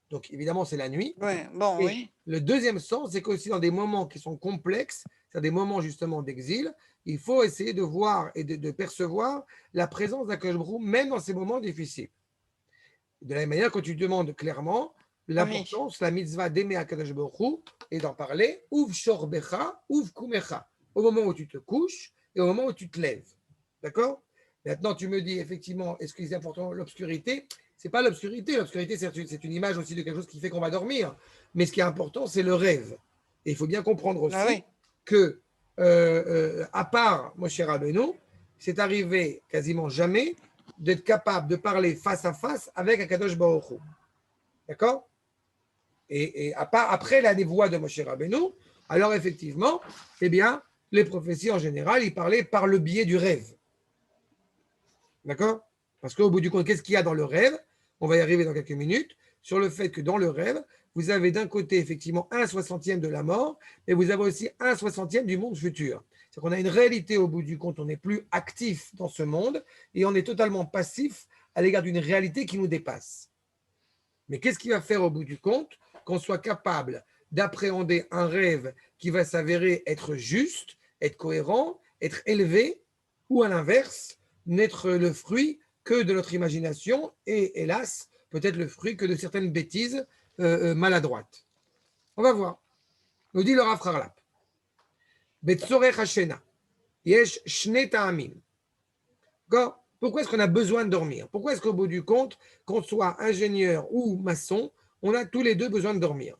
D: Donc, évidemment, c'est la nuit.
B: Ouais, bon,
D: Et
B: oui.
D: le deuxième sens, c'est qu'aussi dans des moments qui sont complexes, c'est-à-dire des moments justement d'exil, il faut essayer de voir et de percevoir la présence d'Akadosh Baruch Hu, même dans ces moments difficiles. De la même manière, quand tu demandes clairement l'importance, la mitzvah d'aimer Akadosh Baruch Hu et d'en parler, uv shorbecha, uv kumecha, au moment où tu te couches et au moment où tu te lèves. D'accord? Maintenant, tu me dis effectivement, est-ce que c'est important l'obscurité? Ce n'est pas l'obscurité. L'obscurité, c'est une image aussi de quelque chose qui fait qu'on va dormir. Mais ce qui est important, c'est le rêve. Et il faut bien comprendre aussi que, à part Moshe Rabbeinu, c'est arrivé quasiment jamais d'être capable de parler face à face avec Akadosh Baruch Hu. D'accord? Et après la névoie de Moshe Rabbeinu, alors effectivement, eh bien, les prophéties en général, ils parlaient par le biais du rêve. D'accord? Parce qu'au bout du compte, qu'est-ce qu'il y a dans le rêve? On va y arriver dans quelques minutes, sur le fait que dans le rêve, vous avez d'un côté effectivement 1/60 de la mort, mais vous avez aussi 1/60 du monde futur. C'est qu'on a une réalité au bout du compte, on n'est plus actif dans ce monde et on est totalement passif à l'égard d'une réalité qui nous dépasse. Mais qu'est-ce qui va faire au bout du compte? Qu'on soit capable d'appréhender un rêve qui va s'avérer être juste, être cohérent, être élevé, ou à l'inverse, n'être le fruit que de notre imagination et, hélas, peut-être le fruit que de certaines bêtises maladroites. On va voir. Nous dit le Rav Haralap. Betzorech hashena, yesh shne ta'amim. Pourquoi est-ce qu'on a besoin de dormir? Pourquoi est-ce qu'au bout du compte, qu'on soit ingénieur ou maçon, on a tous les deux besoin de dormir?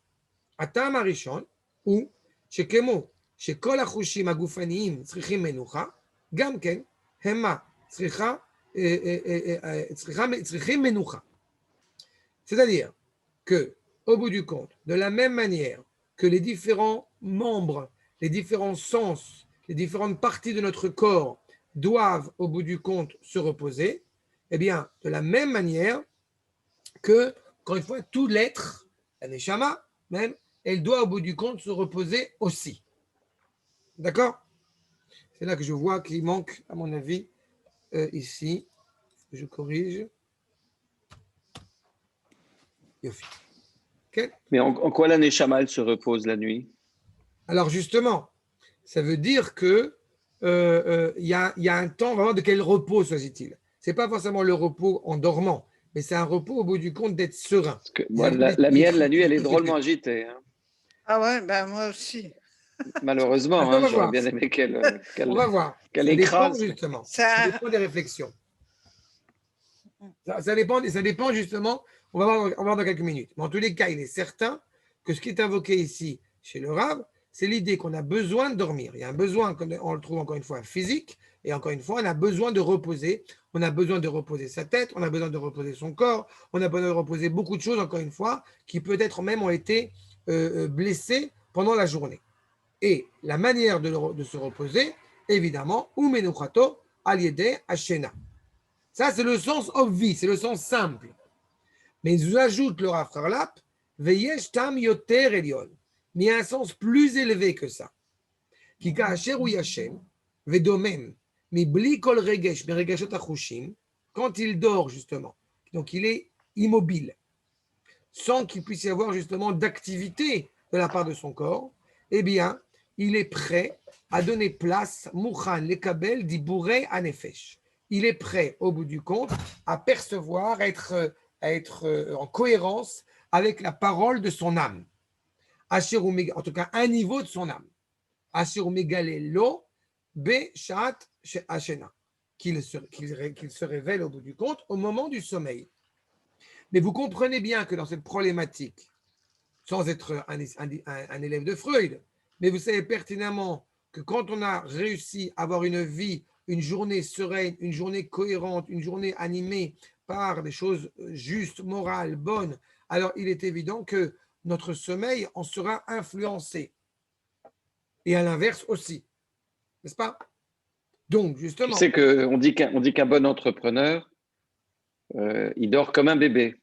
D: Atam arishon, ou shekemo, shekol achushim agufaniim tzrichim menucha, gamken, hema tzricha, tzrichim menucha. C'est-à-dire que, au bout du compte, de la même manière que les différents membres, les différents sens, les différentes parties de notre corps doivent, au bout du compte, se reposer, eh bien, de la même manière que, encore une fois, tout l'être, la neshama même, elle doit, au bout du compte, se reposer aussi. D'accord? C'est là que je vois qu'il manque, à mon avis, ici. Je corrige. Yofi. Okay.
A: Mais en quoi la Neshama, elle se repose la nuit?
D: Alors justement, ça veut dire que y a un temps vraiment de quel repos s'agit-il. Ce n'est pas forcément le repos en dormant, mais c'est un repos au bout du compte d'être serein.
A: Parce que, moi, la mienne, la nuit, elle est drôlement agitée. Hein.
B: Ah ouais, ben moi aussi.
A: Malheureusement, hein, j'aurais bien aimé qu'elle
D: on va voir.
A: Qu'elle
D: ça
A: écrase.
D: Dépend, justement. Ça dépend des réflexions. Ça dépend justement, on va voir dans quelques minutes. Mais en tous les cas, il est certain que ce qui est invoqué ici chez le Rav, c'est l'idée qu'on a besoin de dormir. Il y a un besoin, on le trouve encore une fois physique, et encore une fois, on a besoin de reposer. On a besoin de reposer sa tête, on a besoin de reposer son corps, on a besoin de reposer beaucoup de choses, encore une fois, qui peut-être même ont été blessées pendant la journée. Et la manière de se reposer, évidemment, ou menuchato al-yedei hashena. Ça, c'est le sens obvi, c'est le sens simple. Mais il nous ajoute le Rav Harlap, veyesh tam yoter elyon. Mais il y a un sens plus élevé que ça. Ki ka'asher hu yashen, vedomem, mibli kol regesh, meregashot achushim, quand il dort justement, donc il est immobile, sans qu'il puisse y avoir justement d'activité de la part de son corps, eh bien, il est prêt à donner place, mouchan lekabel dibourei anefesh. Il est prêt, au bout du compte, à percevoir, à être en cohérence avec la parole de son âme. En tout cas, un niveau de son âme. Qu'il se révèle au bout du compte au moment du sommeil. Mais vous comprenez bien que dans cette problématique, sans être un élève de Freud, mais vous savez pertinemment que quand on a réussi à avoir une vie, une journée sereine, une journée cohérente, une journée animée par des choses justes, morales, bonnes, alors il est évident que notre sommeil en sera influencé. Et à l'inverse aussi. N'est-ce pas? Donc, justement.
A: Tu sais qu'on dit qu'un bon entrepreneur, il dort comme un bébé.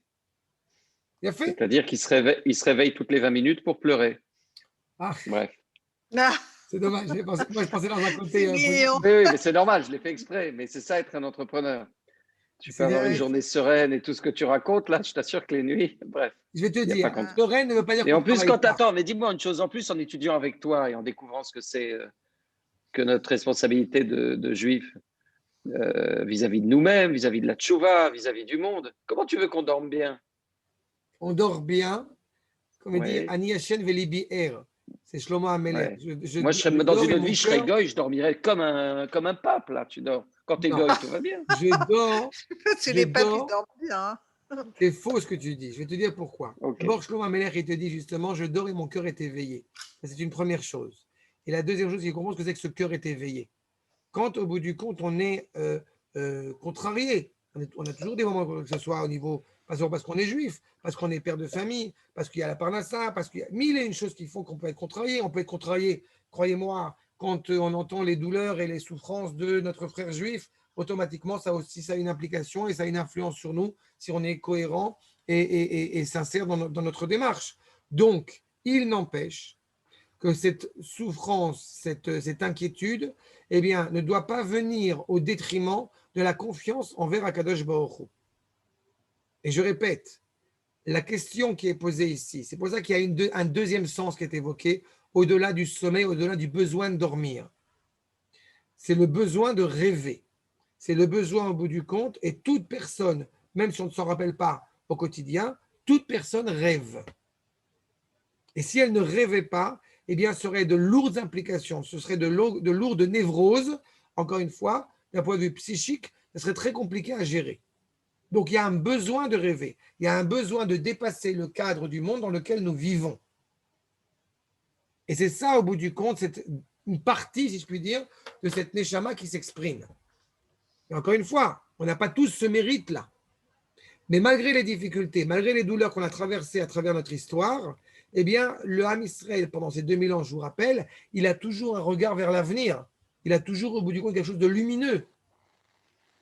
A: C'est-à-dire qu'il se réveille toutes les 20 minutes pour pleurer.
D: Ah.
A: Bref.
B: Ah.
D: C'est dommage. Moi, je pensais dans un côté.
A: Oui, mais c'est normal, je l'ai fait exprès. Mais c'est ça, être un entrepreneur. Tu peux avoir une journée sereine et tout ce que tu racontes, là, je t'assure que les nuits, bref.
D: Je vais te dire, sereine ne veut pas dire
A: et en plus, quand t'attends, mais dis-moi une chose en plus, en étudiant avec toi et en découvrant ce que c'est que notre responsabilité de juifs vis-à-vis de nous-mêmes, vis-à-vis de la tchouva, vis-à-vis du monde, comment tu veux qu'on dorme bien?
D: On dort bien, comme il dit, Ani Hashem velibi er. C'est Shlomo Amelech.
A: Ouais. Moi, dans une autre vie, je serais goy, je dormirais comme un pape, là, tu dors. Quand tu es goy, tout va bien.
D: Je dors.
B: C'est les papes qui dorment bien.
D: C'est faux ce que tu dis. Je vais te dire pourquoi.
A: Okay.
D: D'abord, Shlomo Amelech, il te dit justement, je dors et mon cœur est éveillé. C'est une première chose. Et la deuxième chose, il comprend ce que c'est que ce cœur est éveillé. Quand, au bout du compte, on est contrarié, on a toujours des moments, que ce soit au niveau, parce qu'on est juif, parce qu'on est père de famille, parce qu'il y a la parnassa, parce qu'il y a mille et une choses qui font qu'on peut être contrarié. On peut être contrarié, croyez-moi, quand on entend les douleurs et les souffrances de notre frère juif, automatiquement, ça a une implication et ça a une influence sur nous si on est cohérent et sincère dans notre démarche. Donc, il n'empêche que cette souffrance, cette inquiétude, eh bien, ne doit pas venir au détriment de la confiance envers Akadosh Baruch Hu. Et je répète, la question qui est posée ici, c'est pour ça qu'il y a un deuxième sens qui est évoqué, au-delà du sommeil, au-delà du besoin de dormir. C'est le besoin de rêver. C'est le besoin au bout du compte, et toute personne, même si on ne s'en rappelle pas au quotidien, toute personne rêve. Et si elle ne rêvait pas, eh bien, ce serait de lourdes implications, ce serait de lourdes névroses, encore une fois, d'un point de vue psychique, ce serait très compliqué à gérer. Donc, il y a un besoin de rêver, il y a un besoin de dépasser le cadre du monde dans lequel nous vivons. Et c'est ça, au bout du compte, c'est une partie, si je puis dire, de cette neshama qui s'exprime. Et encore une fois, on n'a pas tous ce mérite-là. Mais malgré les difficultés, malgré les douleurs qu'on a traversées à travers notre histoire, eh bien, le Ham Israël, pendant ces 2000 ans, je vous rappelle, il a toujours un regard vers l'avenir. Il a toujours, au bout du compte, quelque chose de lumineux.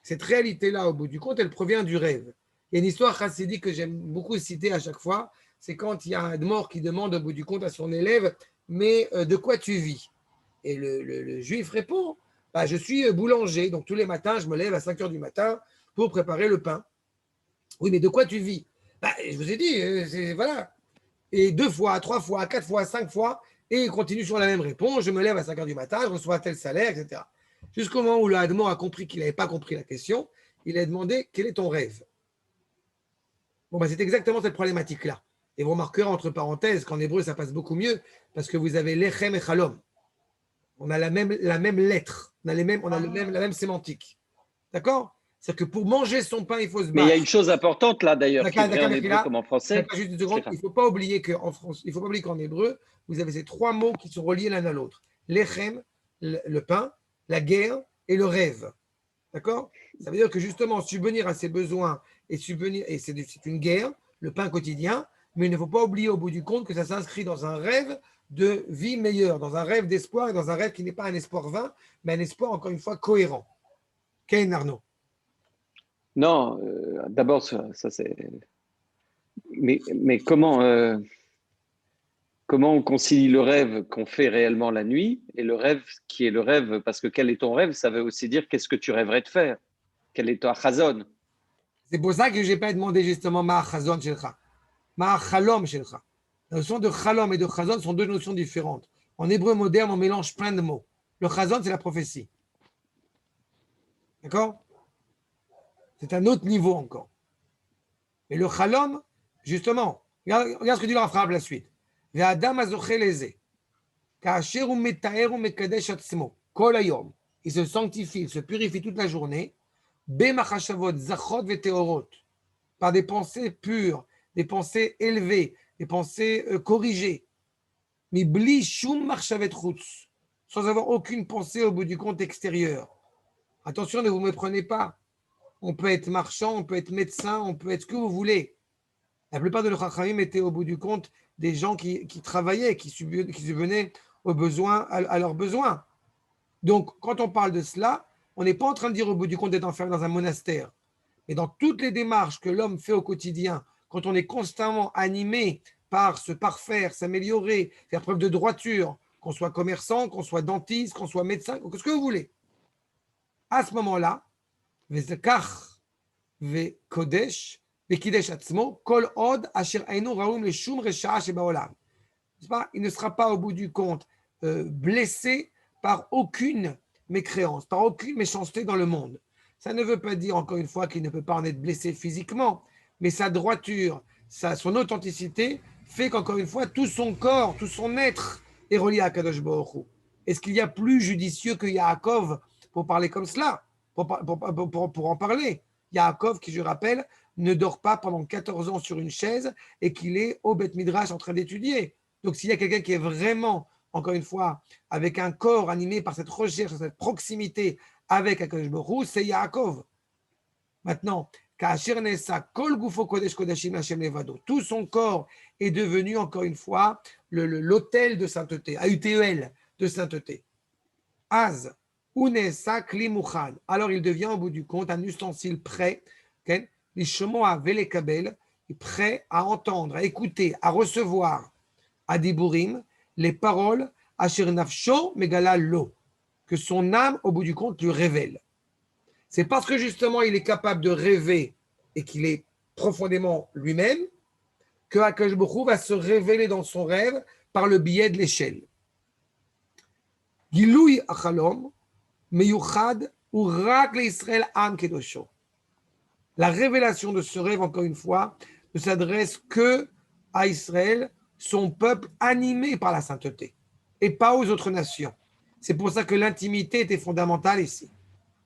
D: Cette réalité-là, au bout du compte, elle provient du rêve. Il y a une histoire chassidique que j'aime beaucoup citer à chaque fois, c'est quand il y a un Admor qui demande, au bout du compte, à son élève, mais de quoi tu vis? Et le juif répond, bah, je suis boulanger, donc tous les matins, je me lève à 5 heures du matin pour préparer le pain. Oui, mais de quoi tu vis? Bah, je vous ai dit, voilà. Et 2 fois, 3 fois, 4 fois, 5 fois, et il continue sur la même réponse. Je me lève à 5 heures du matin, je reçois tel salaire, etc. Jusqu'au moment où l'Admor a compris qu'il n'avait pas compris la question, il a demandé quel est ton rêve. Bon, ben, c'est exactement cette problématique-là. Et vous remarquerez entre parenthèses qu'en hébreu, ça passe beaucoup mieux parce que vous avez lechem et chalom. On a la même lettre, on a la même sémantique. D'accord? C'est-à-dire que pour manger son pain, il faut se battre.
A: Mais il y a une chose importante là d'ailleurs, qui est vraie en hébreu comme en français.
D: Juste une seconde, il ne faut pas oublier qu'en hébreu, vous avez ces 3 mots qui sont reliés l'un à l'autre. Lechem, le pain, la guerre et le rêve. D'accord? Ça veut dire que justement, subvenir à ses besoins et c'est une guerre, le pain quotidien, mais il ne faut pas oublier au bout du compte que ça s'inscrit dans un rêve de vie meilleure, dans un rêve d'espoir et dans un rêve qui n'est pas un espoir vain, mais un espoir, encore une fois, cohérent. Ken Arnaud.
A: Non, d'abord, ça c'est. Mais comment on concilie le rêve qu'on fait réellement la nuit et le rêve qui est le rêve? Parce que quel est ton rêve, ça veut aussi dire qu'est-ce que tu rêverais de faire. Quel est ton chazon?
D: C'est pour ça que je n'ai pas demandé justement ma chazon shelcha, ma chalom shelcha. La notion de chalom et de chazon sont deux notions différentes. En hébreu moderne, on mélange plein de mots. Le chazon, c'est la prophétie. D'accord? C'est un autre niveau encore. Mais le chalom, justement, regarde ce que dit le Rav la suite. Ve'adam azoche leze, ka'asher hu metaer hu mekadesh atzmo, kol hayom. Il se sanctifie, il se purifie toute la journée, b'machashavot zachot ve'teorot, par des pensées pures, des pensées élevées, des pensées corrigées. Mais bli shum marchavet chutz, sans avoir aucune pensée au bout du compte extérieur. Attention, ne vous méprenez pas. On peut être marchand, on peut être médecin, on peut être ce que vous voulez. La plupart de nos chachamim étaient au bout du compte des gens qui travaillaient, qui subvenaient aux besoins, à leurs besoins. Donc, quand on parle de cela, on n'est pas en train de dire au bout du compte d'être enfermé dans un monastère. Mais dans toutes les démarches que l'homme fait au quotidien, quand on est constamment animé par se parfaire, s'améliorer, faire preuve de droiture, qu'on soit commerçant, qu'on soit dentiste, qu'on soit médecin, ce que vous voulez, à ce moment-là, וזכך וקודש וקידש עצמו כל עוד אשר אינו ראוי לשום רשעה שבעולם. Il ne sera pas au bout du compte blessé par aucune mécréance, par aucune méchanceté dans le monde. Ça ne veut pas dire encore une fois qu'il ne peut pas en être blessé physiquement, mais sa droiture, son authenticité fait qu'encore une fois tout son corps, tout son être est relié à Kadosh Baruch Hu. Est-ce qu'il y a plus judicieux que Yaakov pour parler comme cela? Pour en parler. Yaakov, qui je rappelle, ne dort pas pendant 14 ans sur une chaise et qu'il est au Beth Midrash en train d'étudier. Donc s'il y a quelqu'un qui est vraiment, encore une fois, avec un corps animé par cette recherche, cette proximité avec Akadosh Baruch Hu, c'est Yaakov. Maintenant, tout son corps est devenu, encore une fois, l'autel de sainteté, AUTEL de sainteté. Az. Alors il devient au bout du compte un ustensile prêt, prêt à entendre, à écouter, à recevoir, à diburim, les paroles que son âme au bout du compte lui révèle. C'est parce que justement il est capable de rêver et qu'il est profondément lui-même que Akadosh Baruch Hu va se révéler dans son rêve par le biais de l'échelle. Gilui achalom Meyuchad ou rak l'Israël am kedosho. La révélation de ce rêve, encore une fois, ne s'adresse que à Israël, son peuple animé par la sainteté, et pas aux autres nations. C'est pour ça que l'intimité était fondamentale ici.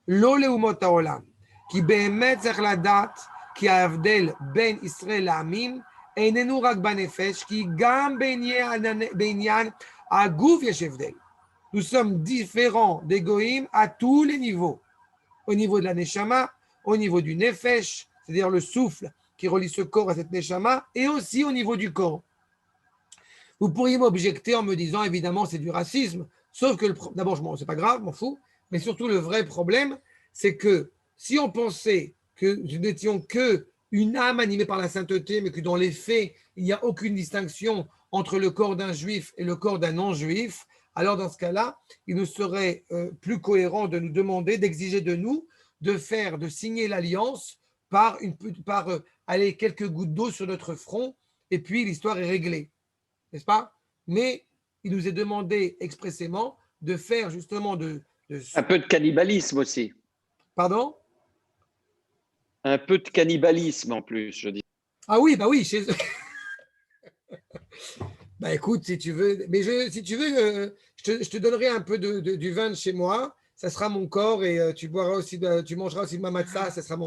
D: Lo leumot haolam, ki be'emet tzarich ladat ki ha'avdel ben Israël la'amim einenu rak banefesh ki gam be'inyan ha'guf yesh havdel. Nous sommes différents des goïms à tous les niveaux. Au niveau de la neshama, au niveau du nefesh, c'est-à-dire le souffle qui relie ce corps à cette neshama, et aussi au niveau du corps. Vous pourriez m'objecter en me disant, évidemment, c'est du racisme, sauf que, d'abord, c'est pas grave, m'en fous, mais surtout le vrai problème, c'est que si on pensait que nous n'étions qu'une âme animée par la sainteté, mais que dans les faits, il n'y a aucune distinction entre le corps d'un juif et le corps d'un non-juif, alors dans ce cas-là, il nous serait plus cohérent de nous demander, d'exiger de nous de signer l'alliance par aller quelques gouttes d'eau sur notre front, et puis l'histoire est réglée, n'est-ce pas? Mais il nous est demandé expressément de faire justement
A: un peu de cannibalisme aussi.
D: Pardon?
A: Un peu de cannibalisme en plus, je dis.
D: Ah oui, bah oui, chez eux. Bah écoute, si tu veux, mais si tu veux, je te donnerai un peu du vin de chez moi. Ça sera mon corps et tu boiras aussi, tu mangeras aussi de ma matzah. Ça sera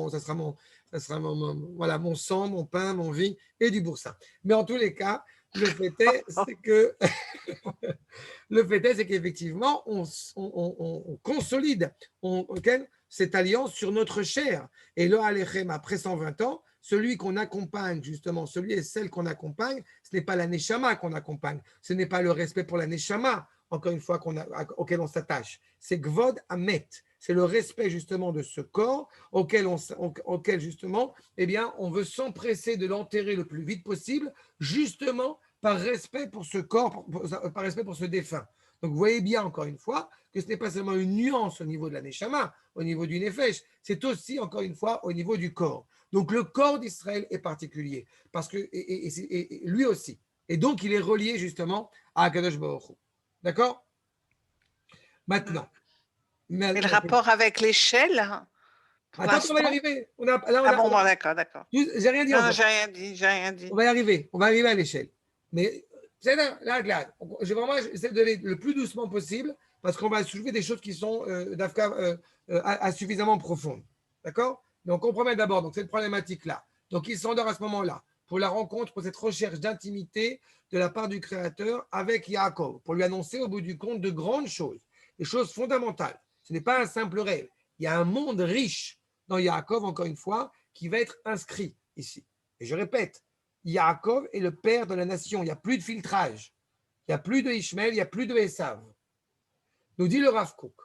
D: voilà, mon sang, mon pain, mon vin et du boursin. Mais en tous les cas, le fait est, c'est qu'effectivement, on consolide cette alliance sur notre chair. Et le Alechem, après 120 ans, celui qu'on accompagne, justement, celui et celle qu'on accompagne, ce n'est pas la neshama qu'on accompagne, ce n'est pas le respect pour la neshama, encore une fois, auquel on s'attache. C'est Gvod Amet, c'est le respect justement de ce corps auquel justement, eh bien, on veut s'empresser de l'enterrer le plus vite possible, justement par respect pour ce corps, par respect pour ce défunt. Donc, vous voyez bien, encore une fois, que ce n'est pas seulement une nuance au niveau de la neshama, au niveau du nefesh, c'est aussi, encore une fois, au niveau du corps. Donc, le corps d'Israël est particulier, parce que, et lui aussi. Et donc, il est relié justement à Akadosh Baruch Hu. D'accord? Maintenant.
B: Mais le rapport avec l'échelle,
D: attends, on va y arriver.
B: Bon, d'accord.
D: J'ai rien dit
B: non,
D: encore.
B: j'ai rien dit.
D: On va y arriver à l'échelle. Mais là, je vais vraiment essayer d'aller le plus doucement possible parce qu'on va soulever des choses qui sont suffisamment profondes. D'accord? Donc, on comprend d'abord donc, cette problématique-là. Donc, il s'endort à ce moment-là pour la rencontre, pour cette recherche d'intimité de la part du Créateur avec Yaakov, pour lui annoncer au bout du compte de grandes choses, des choses fondamentales. Ce n'est pas un simple rêve. Il y a un monde riche dans Yaakov, encore une fois, qui va être inscrit ici. Et je répète, Yaakov est le père de la nation. Il n'y a plus de filtrage. Il n'y a plus de Ishmaël, il n'y a plus de Esav. Nous dit le Rav Kook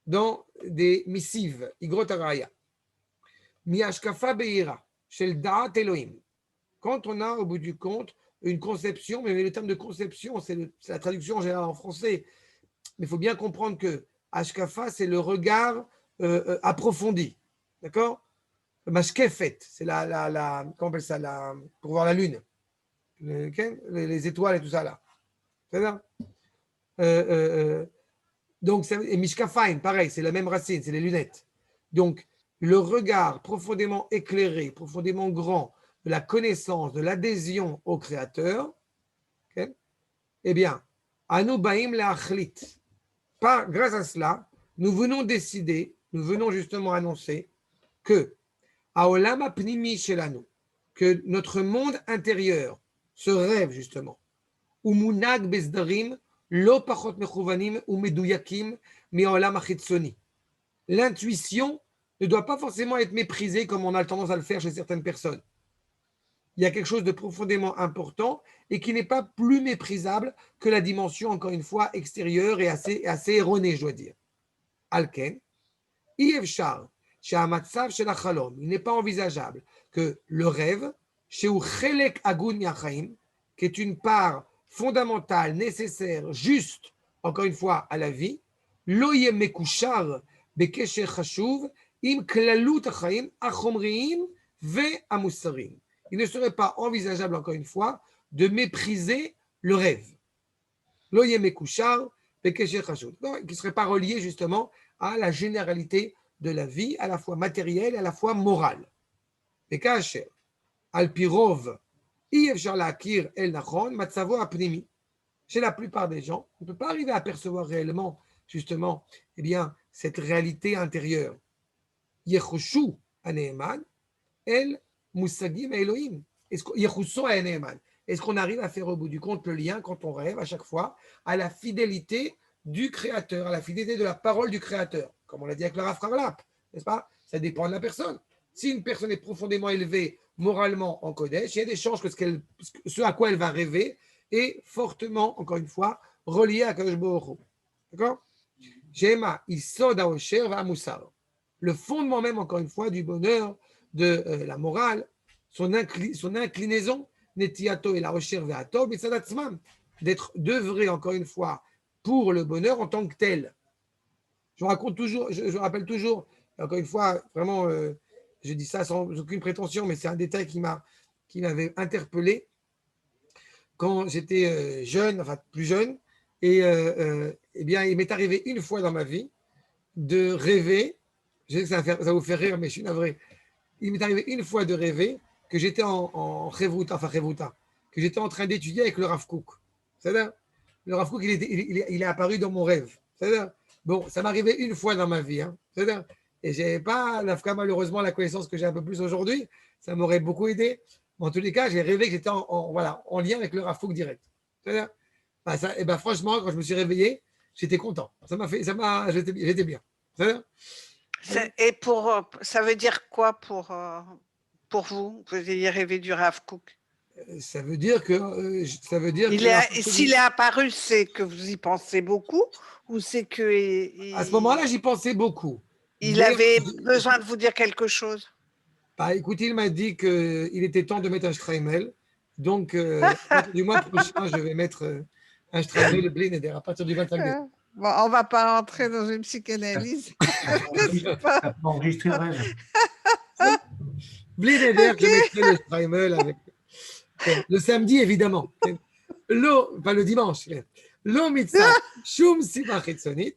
D: dans des missives, Igrot Araya, Miashkafa Beira, Shel Da'at Elohim. Quand on a, au bout du compte, une conception, mais le terme de conception, c'est la traduction en général en français, mais il faut bien comprendre que Ashkafa, c'est le regard approfondi. D'accord? Mashkefet, c'est comment on appelle ça, pour voir la lune. Les étoiles et tout ça là. C'est ça? Donc, et Mishkafain, pareil, c'est la même racine, c'est les lunettes. Donc, le regard profondément éclairé, profondément grand, de la connaissance, de l'adhésion au Créateur, okay? Eh bien, Anubaim Leachlit, grâce à cela, nous venons décider, nous venons justement annoncer que Aolam Apnimi Shelanu, que notre monde intérieur, ce rêve justement, Umunag Bezdarim, Lo Pachot Mechuvanim ou Meduyakim, Meolam Achitzoni. L'intuition ne doit pas forcément être méprisée comme on a tendance à le faire chez certaines personnes. Il y a quelque chose de profondément important et qui n'est pas plus méprisable que la dimension, encore une fois, extérieure et assez erronée, je dois dire. Alken, Ievshar, Shehamatzav Shel Achalom, il n'est pas envisageable que le rêve, Sheu Chelek Agun Yachaim, qui est une part fondamentale, nécessaire, juste, encore une fois, à la vie, Lo Yeh Mekushar Bekesher Chashuv, Im Klalut Achaim, Achomriim Ve Amusarim. Il ne serait pas envisageable, encore une fois, de mépriser le rêve. Lo Yeh Mekushar Bekesher Chashuv, qui ne serait pas relié justement à la généralité de la vie, à la fois matérielle et à la fois morale. Et Kacher, Alpirov, Yevshar Lakir El Nachon, Matsavo Apnimi. Chez la plupart des gens, on ne peut pas arriver à percevoir réellement, justement, eh bien, cette réalité intérieure. Yechushu Aneeman, El Musagim Elohim. Yechushu Aneeman. Est-ce qu'on arrive à faire au bout du compte le lien, quand on rêve, à chaque fois, à la fidélité du Créateur, à la fidélité de la parole du Créateur, comme on l'a dit avec le Rav Kravlap, n'est-ce pas? Ça dépend de la personne. Si une personne est profondément élevée moralement en Kodesh, il y a des chances que ce à quoi elle va rêver est fortement, encore une fois, relié à Kadosh Baruch Hu. D'accord? Shema, Isod HaOsher VaMusar. Le fondement même, encore une fois, du bonheur, de la morale, son inclinaison, Netiato et la Osher VaTov, et Sadatzman, d'œuvrer, encore une fois, pour le bonheur en tant que tel. Je rappelle toujours, encore une fois, vraiment, je dis ça sans aucune prétention, mais c'est un détail qui m'avait interpellé quand j'étais jeune, enfin plus jeune, et eh bien, il m'est arrivé une fois dans ma vie de rêver, je sais que ça va vous faire rire, mais je suis navré, il m'est arrivé une fois de rêver que j'étais en Chevruta, que j'étais en train d'étudier avec le Rav Kook. C'est-à-dire, le Rav Kook, il est apparu dans mon rêve. C'est-à-dire, bon, ça m'arrivait une fois dans ma vie. C'est-à-dire, et je n'avais pas, malheureusement, la connaissance que j'ai un peu plus aujourd'hui. Ça m'aurait beaucoup aidé. Mais en tous les cas, j'ai rêvé que j'étais en lien avec le Rav Kook direct. C'est-à-dire, franchement, quand je me suis réveillé, j'étais content. J'étais bien. C'est-à-dire,
B: Et ça veut dire quoi pour pour vous, vous ayez rêvé du Rav Kook?
D: Ça veut dire que
B: S'il est apparu, c'est que vous y pensez beaucoup ou c'est que
D: à ce moment-là, j'y pensais beaucoup.
B: il avait besoin de vous dire quelque chose?
D: Bah, écoutez, il m'a dit qu'il était temps de mettre un Streimel. Donc, à partir du mois prochain, je vais mettre un Streimel Blinéder à partir du 25 décembre.
B: Bon, on ne va pas entrer dans une psychanalyse, n'est-ce pas?
F: T'as pas enregistré le rêve.
D: Blinéder, je mettrai le Streimel avec. Le samedi, évidemment. Pas le dimanche. Lo mitzah, shum simach chitzonit,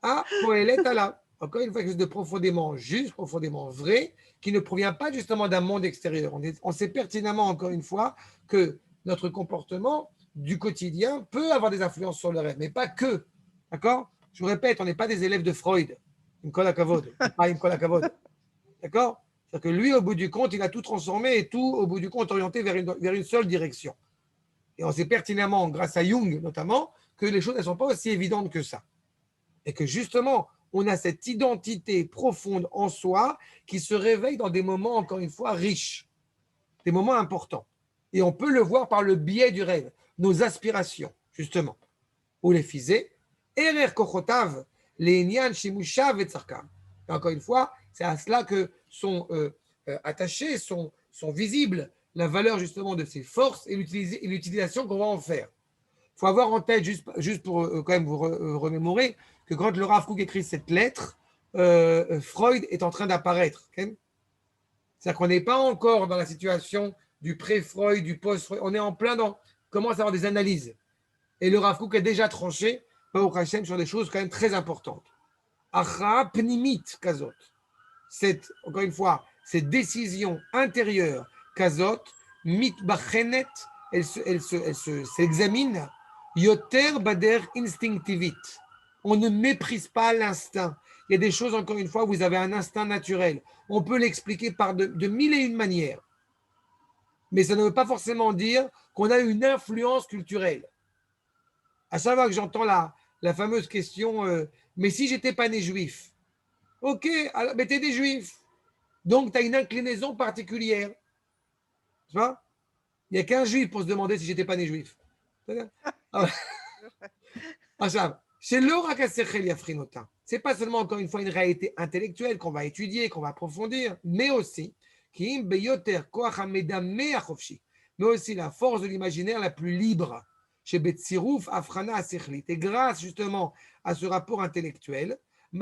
D: a poelet ala. Encore une fois, quelque chose de profondément juste, profondément vrai, qui ne provient pas justement d'un monde extérieur. On sait pertinemment, encore une fois, que notre comportement du quotidien peut avoir des influences sur le rêve, mais pas que. D'accord? Je vous répète, on n'est pas des élèves de Freud. Une colle à kavod. Pas une colle à kavod. D'accord? C'est-à-dire que lui, au bout du compte, il a tout transformé et tout, au bout du compte, orienté vers une seule direction. Et on sait pertinemment, grâce à Jung notamment, que les choses ne sont pas aussi évidentes que ça. Et que justement, on a cette identité profonde en soi qui se réveille dans des moments, encore une fois, riches, des moments importants. Et on peut le voir par le biais du rêve, nos aspirations, justement. Ou les physées, erer kochotav, les nyan shimushav et tsarkam. Et encore une fois, c'est à cela que sont attachés, sont visibles la valeur justement de ces forces et l'utilisation qu'on va en faire. Il faut avoir en tête, juste pour quand même vous remémorer, que quand le Rav Kook écrit cette lettre, Freud est en train d'apparaître. Okay? C'est-à-dire qu'on n'est pas encore dans la situation du pré-Freud, du post-Freud. On est en plein dans, commence à avoir des analyses. Et le Rav Kook a déjà tranché, Baruch Hashem, sur des choses quand même très importantes. Achra pnimit kazot. Encore une fois, cette décision intérieure kazot, mitbachenet, elle s'examine, yoter bader instinctivit. On ne méprise pas l'instinct. Il y a des choses, encore une fois, vous avez un instinct naturel. On peut l'expliquer par de mille et une manières. Mais ça ne veut pas forcément dire qu'on a une influence culturelle. À chaque fois que j'entends la fameuse question, mais si j'étais pas né juif, ok, alors, mais t'es des juifs. Donc, tu as une inclinaison particulière. Tu vois? Il n'y a qu'un juif pour se demander si j'étais pas né juif. C'est c'est pas seulement, encore une fois, une réalité intellectuelle qu'on va étudier, qu'on va approfondir, mais aussi, mais aussi la force de l'imaginaire la plus libre. Et grâce justement à ce rapport intellectuel, et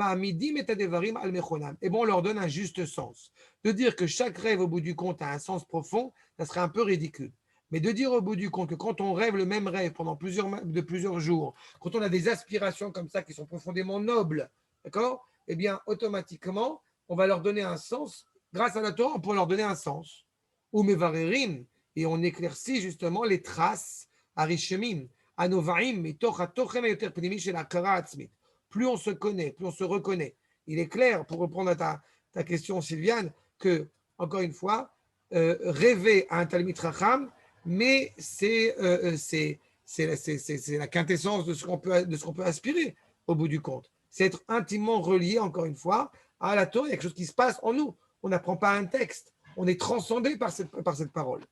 D: bon, on leur donne un juste sens. De dire que chaque rêve, au bout du compte, a un sens profond, ça serait un peu ridicule. Mais de dire au bout du compte que quand on rêve le même rêve pendant plusieurs jours, quand on a des aspirations comme ça qui sont profondément nobles, d'accord? Eh bien, automatiquement, on va leur donner un sens. Grâce à la Torah, on peut leur donner un sens. Ou mevarerim, et on éclaircit justement les traces, arishemim, anovaim, mitoch hatochen hayoter pnimi shel hakara atzmit. Plus on se connaît, plus on se reconnaît. Il est clair, pour reprendre à ta question, Sylviane, que, encore une fois, rêver à un Talmid Chacham, mais c'est la quintessence de ce qu'on peut aspirer au bout du compte. C'est être intimement relié, encore une fois, à la Torah. Il y a quelque chose qui se passe en nous. On n'apprend pas un texte. On est transcendé par cette parole.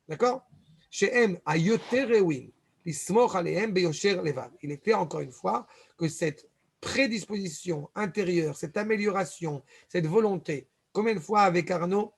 D: D'accord? Chez M, à yoter rewin, l'ismoch alehem beyosher levad. Il est clair, encore une fois, que cette prédisposition intérieure, cette amélioration, cette volonté, combien de fois avec Arnaud,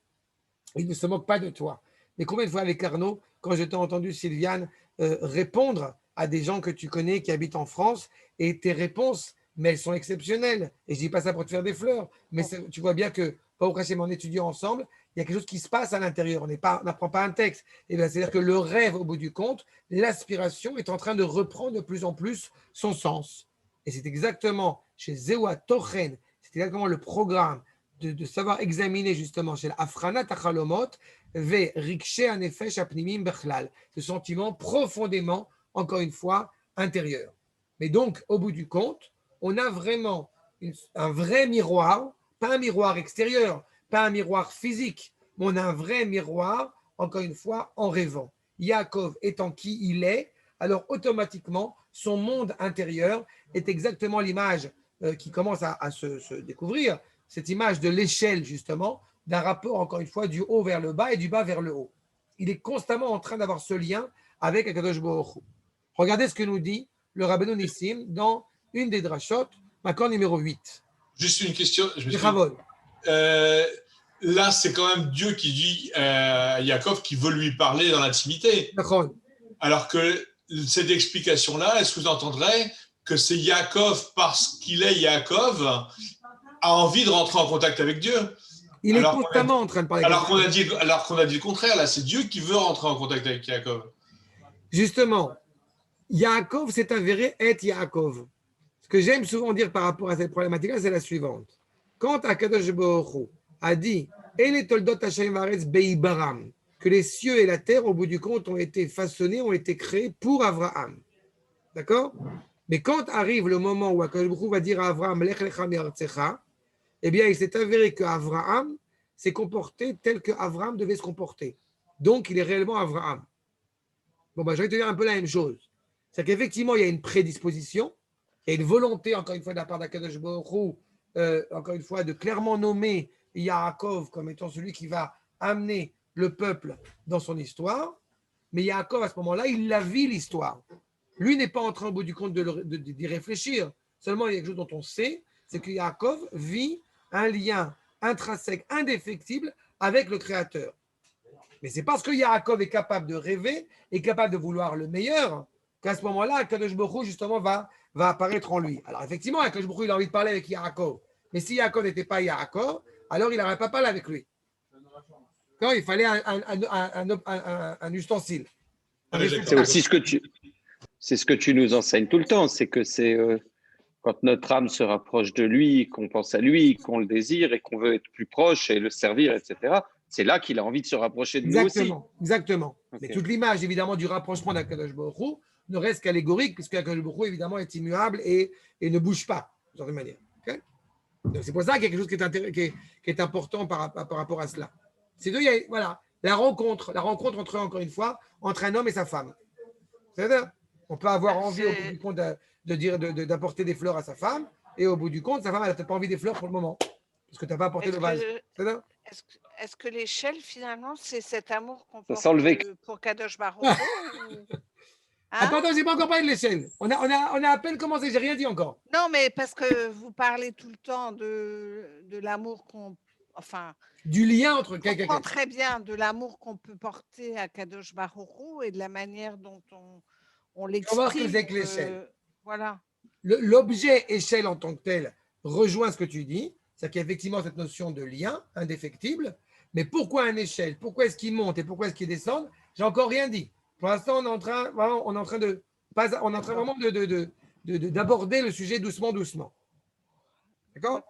D: il ne se moque pas de toi, mais combien de fois avec Arnaud, quand je t'ai entendu, Sylviane, répondre à des gens que tu connais qui habitent en France, et tes réponses, mais elles sont exceptionnelles. Et je ne dis pas ça pour te faire des fleurs, mais tu vois bien que, au Hachem, en étudiant ensemble, il y a quelque chose qui se passe à l'intérieur. On n'apprend pas un texte. Et bien, c'est-à-dire que le rêve, au bout du compte, l'aspiration est en train de reprendre de plus en plus son sens. Et c'est exactement chez Zewa Tochen, c'est exactement le programme de savoir examiner justement chez l'Afrana Tachalomot, ve Rikshe Anefesh Apnimim Bechlal, ce sentiment profondément, encore une fois, intérieur. Mais donc, au bout du compte, on a vraiment un vrai miroir, pas un miroir extérieur, pas un miroir physique, mais on a un vrai miroir, encore une fois, en rêvant. Yaakov étant qui il est, alors automatiquement, son monde intérieur est exactement l'image qui commence à se découvrir, cette image de l'échelle justement d'un rapport, encore une fois, du haut vers le bas et du bas vers le haut. Il est constamment en train d'avoir ce lien avec Akadosh Baruch Hu. Regardez ce que nous dit le Rabbeinu Nissim dans une des drachot, Makor numéro 8.
E: Juste une question.
D: Bechavod.
E: Là, c'est quand même Dieu qui dit à Yaakov qu'il veut lui parler dans l'intimité.
D: Bechon.
E: Alors que cette explication-là, est-ce que vous entendrez que c'est Yaakov, parce qu'il est Yaakov, a envie de rentrer en contact avec Dieu?
D: Il est constamment en train de parler.
E: Alors qu'on a dit le contraire, là, c'est Dieu qui veut rentrer en contact avec Yaakov.
D: Justement, Yaakov s'est avéré être Yaakov. Ce que j'aime souvent dire par rapport à cette problématique-là, c'est la suivante. Quand Akadosh Baruch Hu a dit Ele toldot Hashem vaaretz beibaram, que les cieux et la terre, au bout du compte, ont été façonnés, ont été créés pour Abraham. D'accord? Mais quand arrive le moment où Akadosh Baruch Hu va dire à Abraham Lech lecha mi'artzecha, eh bien, il s'est avéré qu'Abraham s'est comporté tel qu'Abraham devait se comporter. Donc, il est réellement Abraham. Bon, je vais te dire un peu la même chose. C'est qu'effectivement, il y a une prédisposition, il y a une volonté, encore une fois, de la part d'Akadosh Baruch Hu, encore une fois, de clairement nommer Yaakov comme étant celui qui va amener le peuple dans son histoire. Mais Yaakov, à ce moment-là, il la vit l'histoire. Lui n'est pas en train, au bout du compte, d'y réfléchir. Seulement, il y a quelque chose dont on sait, c'est que Yaakov vit un lien intrinsèque, indéfectible avec le Créateur. Mais c'est parce que Yaakov est capable de rêver, est capable de vouloir le meilleur, qu'à ce moment-là, Akadosh Baruch Hu, justement, va apparaître en lui. Alors, effectivement, Akadosh Baruch Hu, il a envie de parler avec Yaakov. Mais si Yaakov n'était pas Yaakov, alors il n'aurait pas parlé avec lui. Non, il fallait un ustensile.
A: C'est aussi ce que tu nous enseignes tout le temps, c'est que c'est quand notre âme se rapproche de lui, qu'on pense à lui, qu'on le désire et qu'on veut être plus proche et le servir, etc. C'est là qu'il a envie de se rapprocher de nous aussi.
D: Exactement.
A: Okay.
D: Mais toute l'image, évidemment, du rapprochement d'Akadosh Baruch Hu ne reste qu'allégorique, puisque Akadosh Baruch Hu, évidemment, est immuable et ne bouge pas, d'une certaine manière. Okay? Donc, c'est pour ça qu'il y a quelque chose qui est important par rapport à cela. C'est deux, voilà, la rencontre entre, encore une fois, entre un homme et sa femme. C'est-à-dire, on peut avoir envie, au bout du compte, d'apporter des fleurs à sa femme, et au bout du compte, sa femme, elle n'a pas envie des fleurs pour le moment, parce que tu n'as pas apporté le vase.
B: Est-ce que l'échelle, finalement, c'est cet amour qu'on porte pour Kadosh Baruch Hu
D: Attends, je n'ai pas encore parlé de l'échelle. On a à peine commencé, je n'ai rien dit encore.
B: Non, mais parce que vous parlez tout le temps de l'amour
D: du lien entre quelqu'un.
B: On comprend très bien de l'amour qu'on peut porter à Kadosh Baruch Hu et de la manière dont on l'exprime.
D: On va voir ce que c'est que l'échelle.
B: Voilà.
D: L'objet échelle en tant que tel rejoint ce que tu dis, c'est-à-dire qu'il y a effectivement cette notion de lien indéfectible, mais pourquoi un échelle? Pourquoi est-ce qu'il monte et pourquoi est-ce qu'il descend? J'ai encore rien dit. Pour l'instant, on est en train vraiment d'aborder le sujet doucement. D'accord?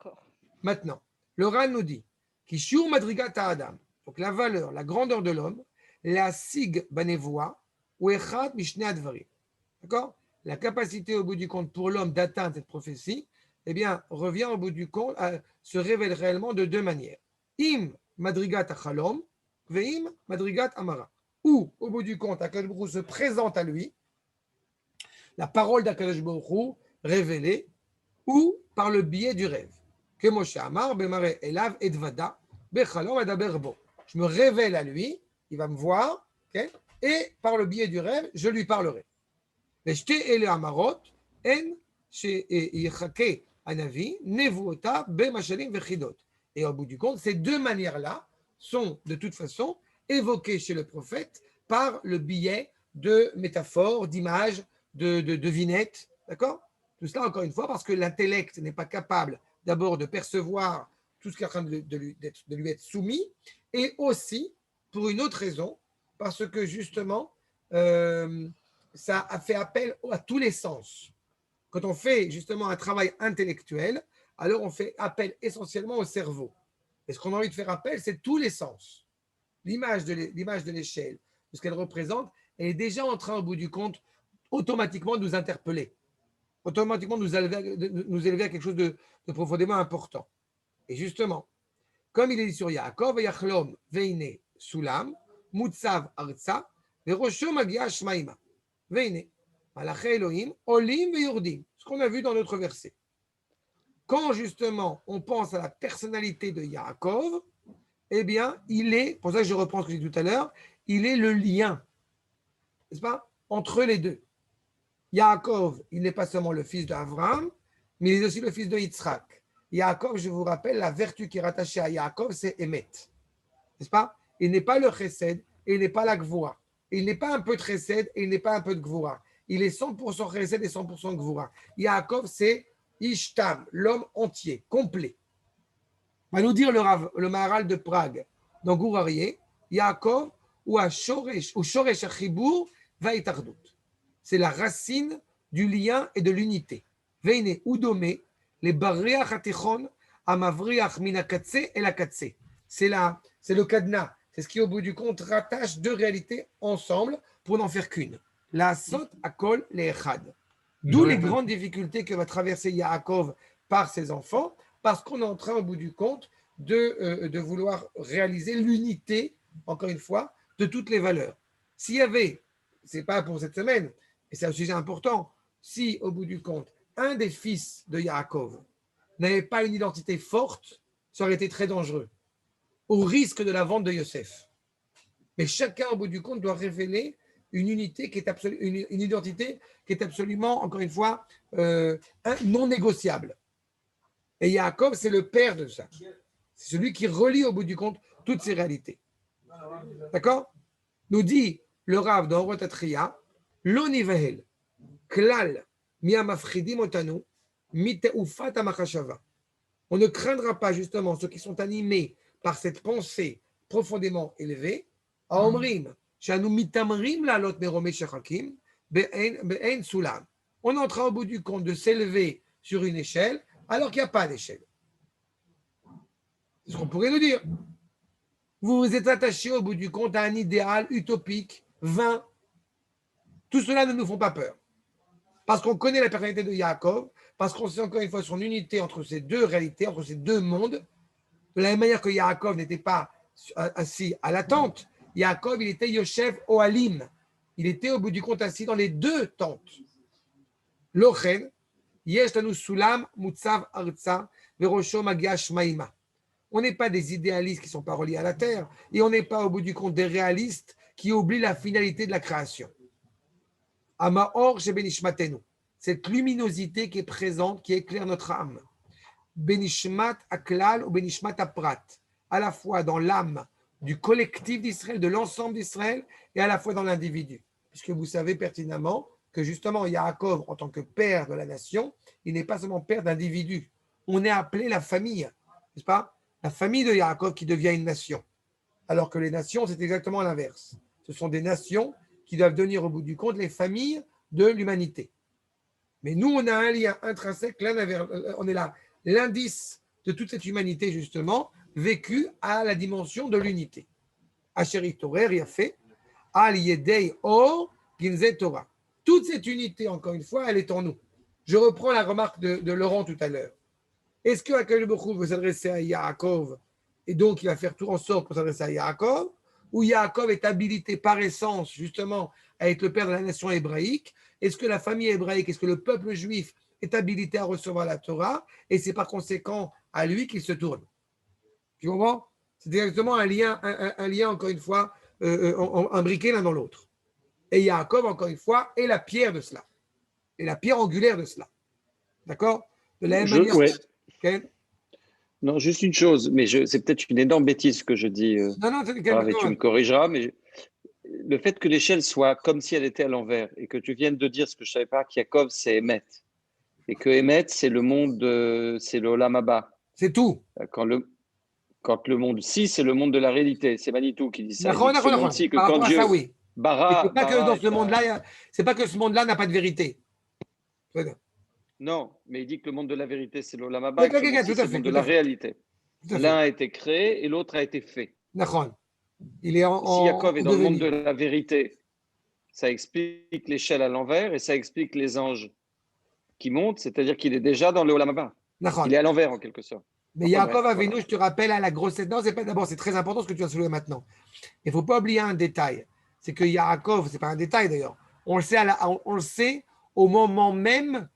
D: Maintenant, le Ran nous dit Kishur madrigat Adam, donc la valeur, la grandeur de l'homme, la sig banevoa ou echad mishne advarim. D'accord? La capacité au bout du compte pour l'homme d'atteindre cette prophétie, eh bien, revient au bout du compte, se révèle réellement de deux manières. Im madrigat achalom, veim madrigat amara. Ou, au bout du compte, Akadosh Baruch Hu se présente à lui, la parole d'Akadosh Baruch Hu révélée, ou par le biais du rêve. Que Moshe Amar, Bemare Elav Edvada, Bechalom Adaber Bo. Je me révèle à lui, il va me voir, okay, et par le biais du rêve, je lui parlerai. Veshte ele amarot, en sheyechake anavi, nevuota, bemashalim vechidot. Et au bout du compte, ces deux manières-là sont de toute façon évoquées chez le prophète par le biais de métaphores, d'images, de devinettes. D'accord? Tout cela, encore une fois, parce que l'intellect n'est pas capable d'abord de percevoir tout ce qui est en train de lui être soumis, et aussi, pour une autre raison, parce que justement, ça a fait appel à tous les sens. Quand on fait justement un travail intellectuel, alors on fait appel essentiellement au cerveau. Et ce qu'on a envie de faire appel, c'est tous les sens. L'image de l'échelle, de ce qu'elle représente, elle est déjà en train, au bout du compte, automatiquement de nous interpeller, automatiquement de nous élever à quelque chose de profondément important. Et justement, comme il est dit sur Yaakov, Yachlom veine sulam, mutzav arza, verosho magia shmaima. Veine, malaché Elohim, olim veyordim. Ce qu'on a vu dans notre verset. Quand justement on pense à la personnalité de Yaakov, eh bien, il est, pour ça que je reprends ce que j'ai dit tout à l'heure, il est le lien, n'est-ce pas, entre les deux. Yaakov, il n'est pas seulement le fils d'Abraham, mais il est aussi le fils de Yitzhak. Yaakov, je vous rappelle, la vertu qui est rattachée à Yaakov, c'est Emet. N'est-ce pas? Il n'est pas le Chesed et il n'est pas la Gvura. Il n'est pas un peu de Chesed et il n'est pas un peu de Gvura. Il est 100% Chesed et 100% Gvura. Yaakov, c'est Ishtam, l'homme entier, complet. Va nous dire le Maharal de Prague, dans Gourarié, Yaakov ou Shoresh Achibur va Itardut. C'est la racine du lien et de l'unité. Veine Udomé, les Bariach Atichon, Amavriach Minakatse et la Katse. C'est le cadenas. C'est ce qui, au bout du compte, rattache deux réalités ensemble pour n'en faire qu'une. La Sot Akol le Echad. D'où les grandes difficultés que va traverser Yaakov par ses enfants, parce qu'on est en train, au bout du compte, de vouloir réaliser l'unité, encore une fois, de toutes les valeurs. S'il y avait, ce n'est pas pour cette semaine, et c'est un sujet important, si, au bout du compte, un des fils de Yaakov n'avait pas une identité forte, ça aurait été très dangereux, au risque de la vente de Yosef. Mais chacun, au bout du compte, doit révéler une unité qui est une identité qui est absolument, encore une fois, non négociable. Et Yaakov, c'est le père de ça. C'est celui qui relie, au bout du compte, toutes ces réalités. D'accord? Nous dit le Rav dans Rotatria, l'onivahel, klal, miamafridim otanu, miteufat amachashava. On ne craindra pas, justement, ceux qui sont animés par cette pensée profondément élevée, à Omrim, Shanu mitamrim la lot meromé shachakim, be'en sulam. On est en train, au bout du compte, de s'élever sur une échelle, alors qu'il n'y a pas d'échelle. C'est ce qu'on pourrait nous dire. Vous vous êtes attaché, au bout du compte, à un idéal utopique, vain. Tout cela ne nous font pas peur. Parce qu'on connaît la personnalité de Yaakov, parce qu'on sait encore une fois son unité entre ces deux réalités, entre ces deux mondes. De la même manière que Yaakov n'était pas assis à la tente, Yaakov, il était Yoshev Ohalim. Il était au bout du compte assis dans les deux tentes. Lochen, Yesh lanu sulam mutzav arza verosho magia shmaima. On n'est pas des idéalistes qui ne sont pas reliés à la terre, et on n'est pas au bout du compte des réalistes qui oublient la finalité de la création. Amaor shebenishmatenu, cette luminosité qui est présente, qui éclaire notre âme. Benishmat aklal ou benishmat aprat, à la fois dans l'âme du collectif d'Israël, de l'ensemble d'Israël, et à la fois dans l'individu. Puisque vous savez pertinemment que justement Yaakov, en tant que père de la nation, il n'est pas seulement père d'individus. On est appelé la famille, n'est-ce pas? La famille de Yaakov qui devient une nation. Alors que les nations, c'est exactement l'inverse. Ce sont des nations qui doivent devenir au bout du compte les familles de l'humanité. Mais nous, on a un lien intrinsèque, on est là, l'indice de toute cette humanité, justement, vécue à la dimension de l'unité. Asheri Torer, il a fait Al Yedei Or Ginze Torah. Toute cette unité, encore une fois, elle est en nous. Je reprends la remarque de Laurent tout à l'heure. Est-ce que Akadosh Baruch Hu veut s'adresser à Yaakov et donc il va faire tout en sorte pour s'adresser à Yaakov, ou Yaakov est habilité par essence, justement, à être le père de la nation hébraïque? Est-ce que la famille hébraïque, est-ce que le peuple juif est habilité à recevoir la Torah et c'est par conséquent à lui qu'il se tourne? Tu comprends? C'est exactement un lien, encore une fois, imbriqué l'un dans l'autre. Et Yaakov, encore une fois, est la pierre de cela, est la pierre angulaire de cela. D'accord? De la même manière.
A: Ouais.
D: Okay?
A: Non, juste une chose, mais c'est peut-être une énorme bêtise que je dis.
D: Non,
A: Tu me corrigeras, mais le fait que l'échelle soit comme si elle était à l'envers et que tu viennes de dire ce que je ne savais pas, qu'Yaakov, c'est Emet. Et que Emet, c'est le monde, c'est le Olam Haba.
D: C'est tout.
A: Quand le monde, si, c'est le monde de la réalité. C'est Manitou qui dit ça.
D: Par rapport à ça, oui. C'est pas que dans ce monde-là, c'est pas que ce monde-là n'a pas de vérité.
A: Non, mais il dit que le monde de la vérité, c'est l'Olam Haba, c'est le monde de la réalité. L'un a été créé et l'autre a été fait.
D: Il est
A: si Yaakov est dans le monde de la vérité, ça explique l'échelle à l'envers et ça explique les anges qui montent, c'est-à-dire qu'il est déjà dans le Olam Haba. Il est à l'envers en quelque sorte.
D: Mais Yaakov Avinu, je te rappelle, à la grossesse. Non, c'est pas d'abord, c'est très important ce que tu as soulevé maintenant. Il ne faut pas oublier un détail. C'est que Yaakov, ce n'est pas un détail d'ailleurs. On le sait au moment même.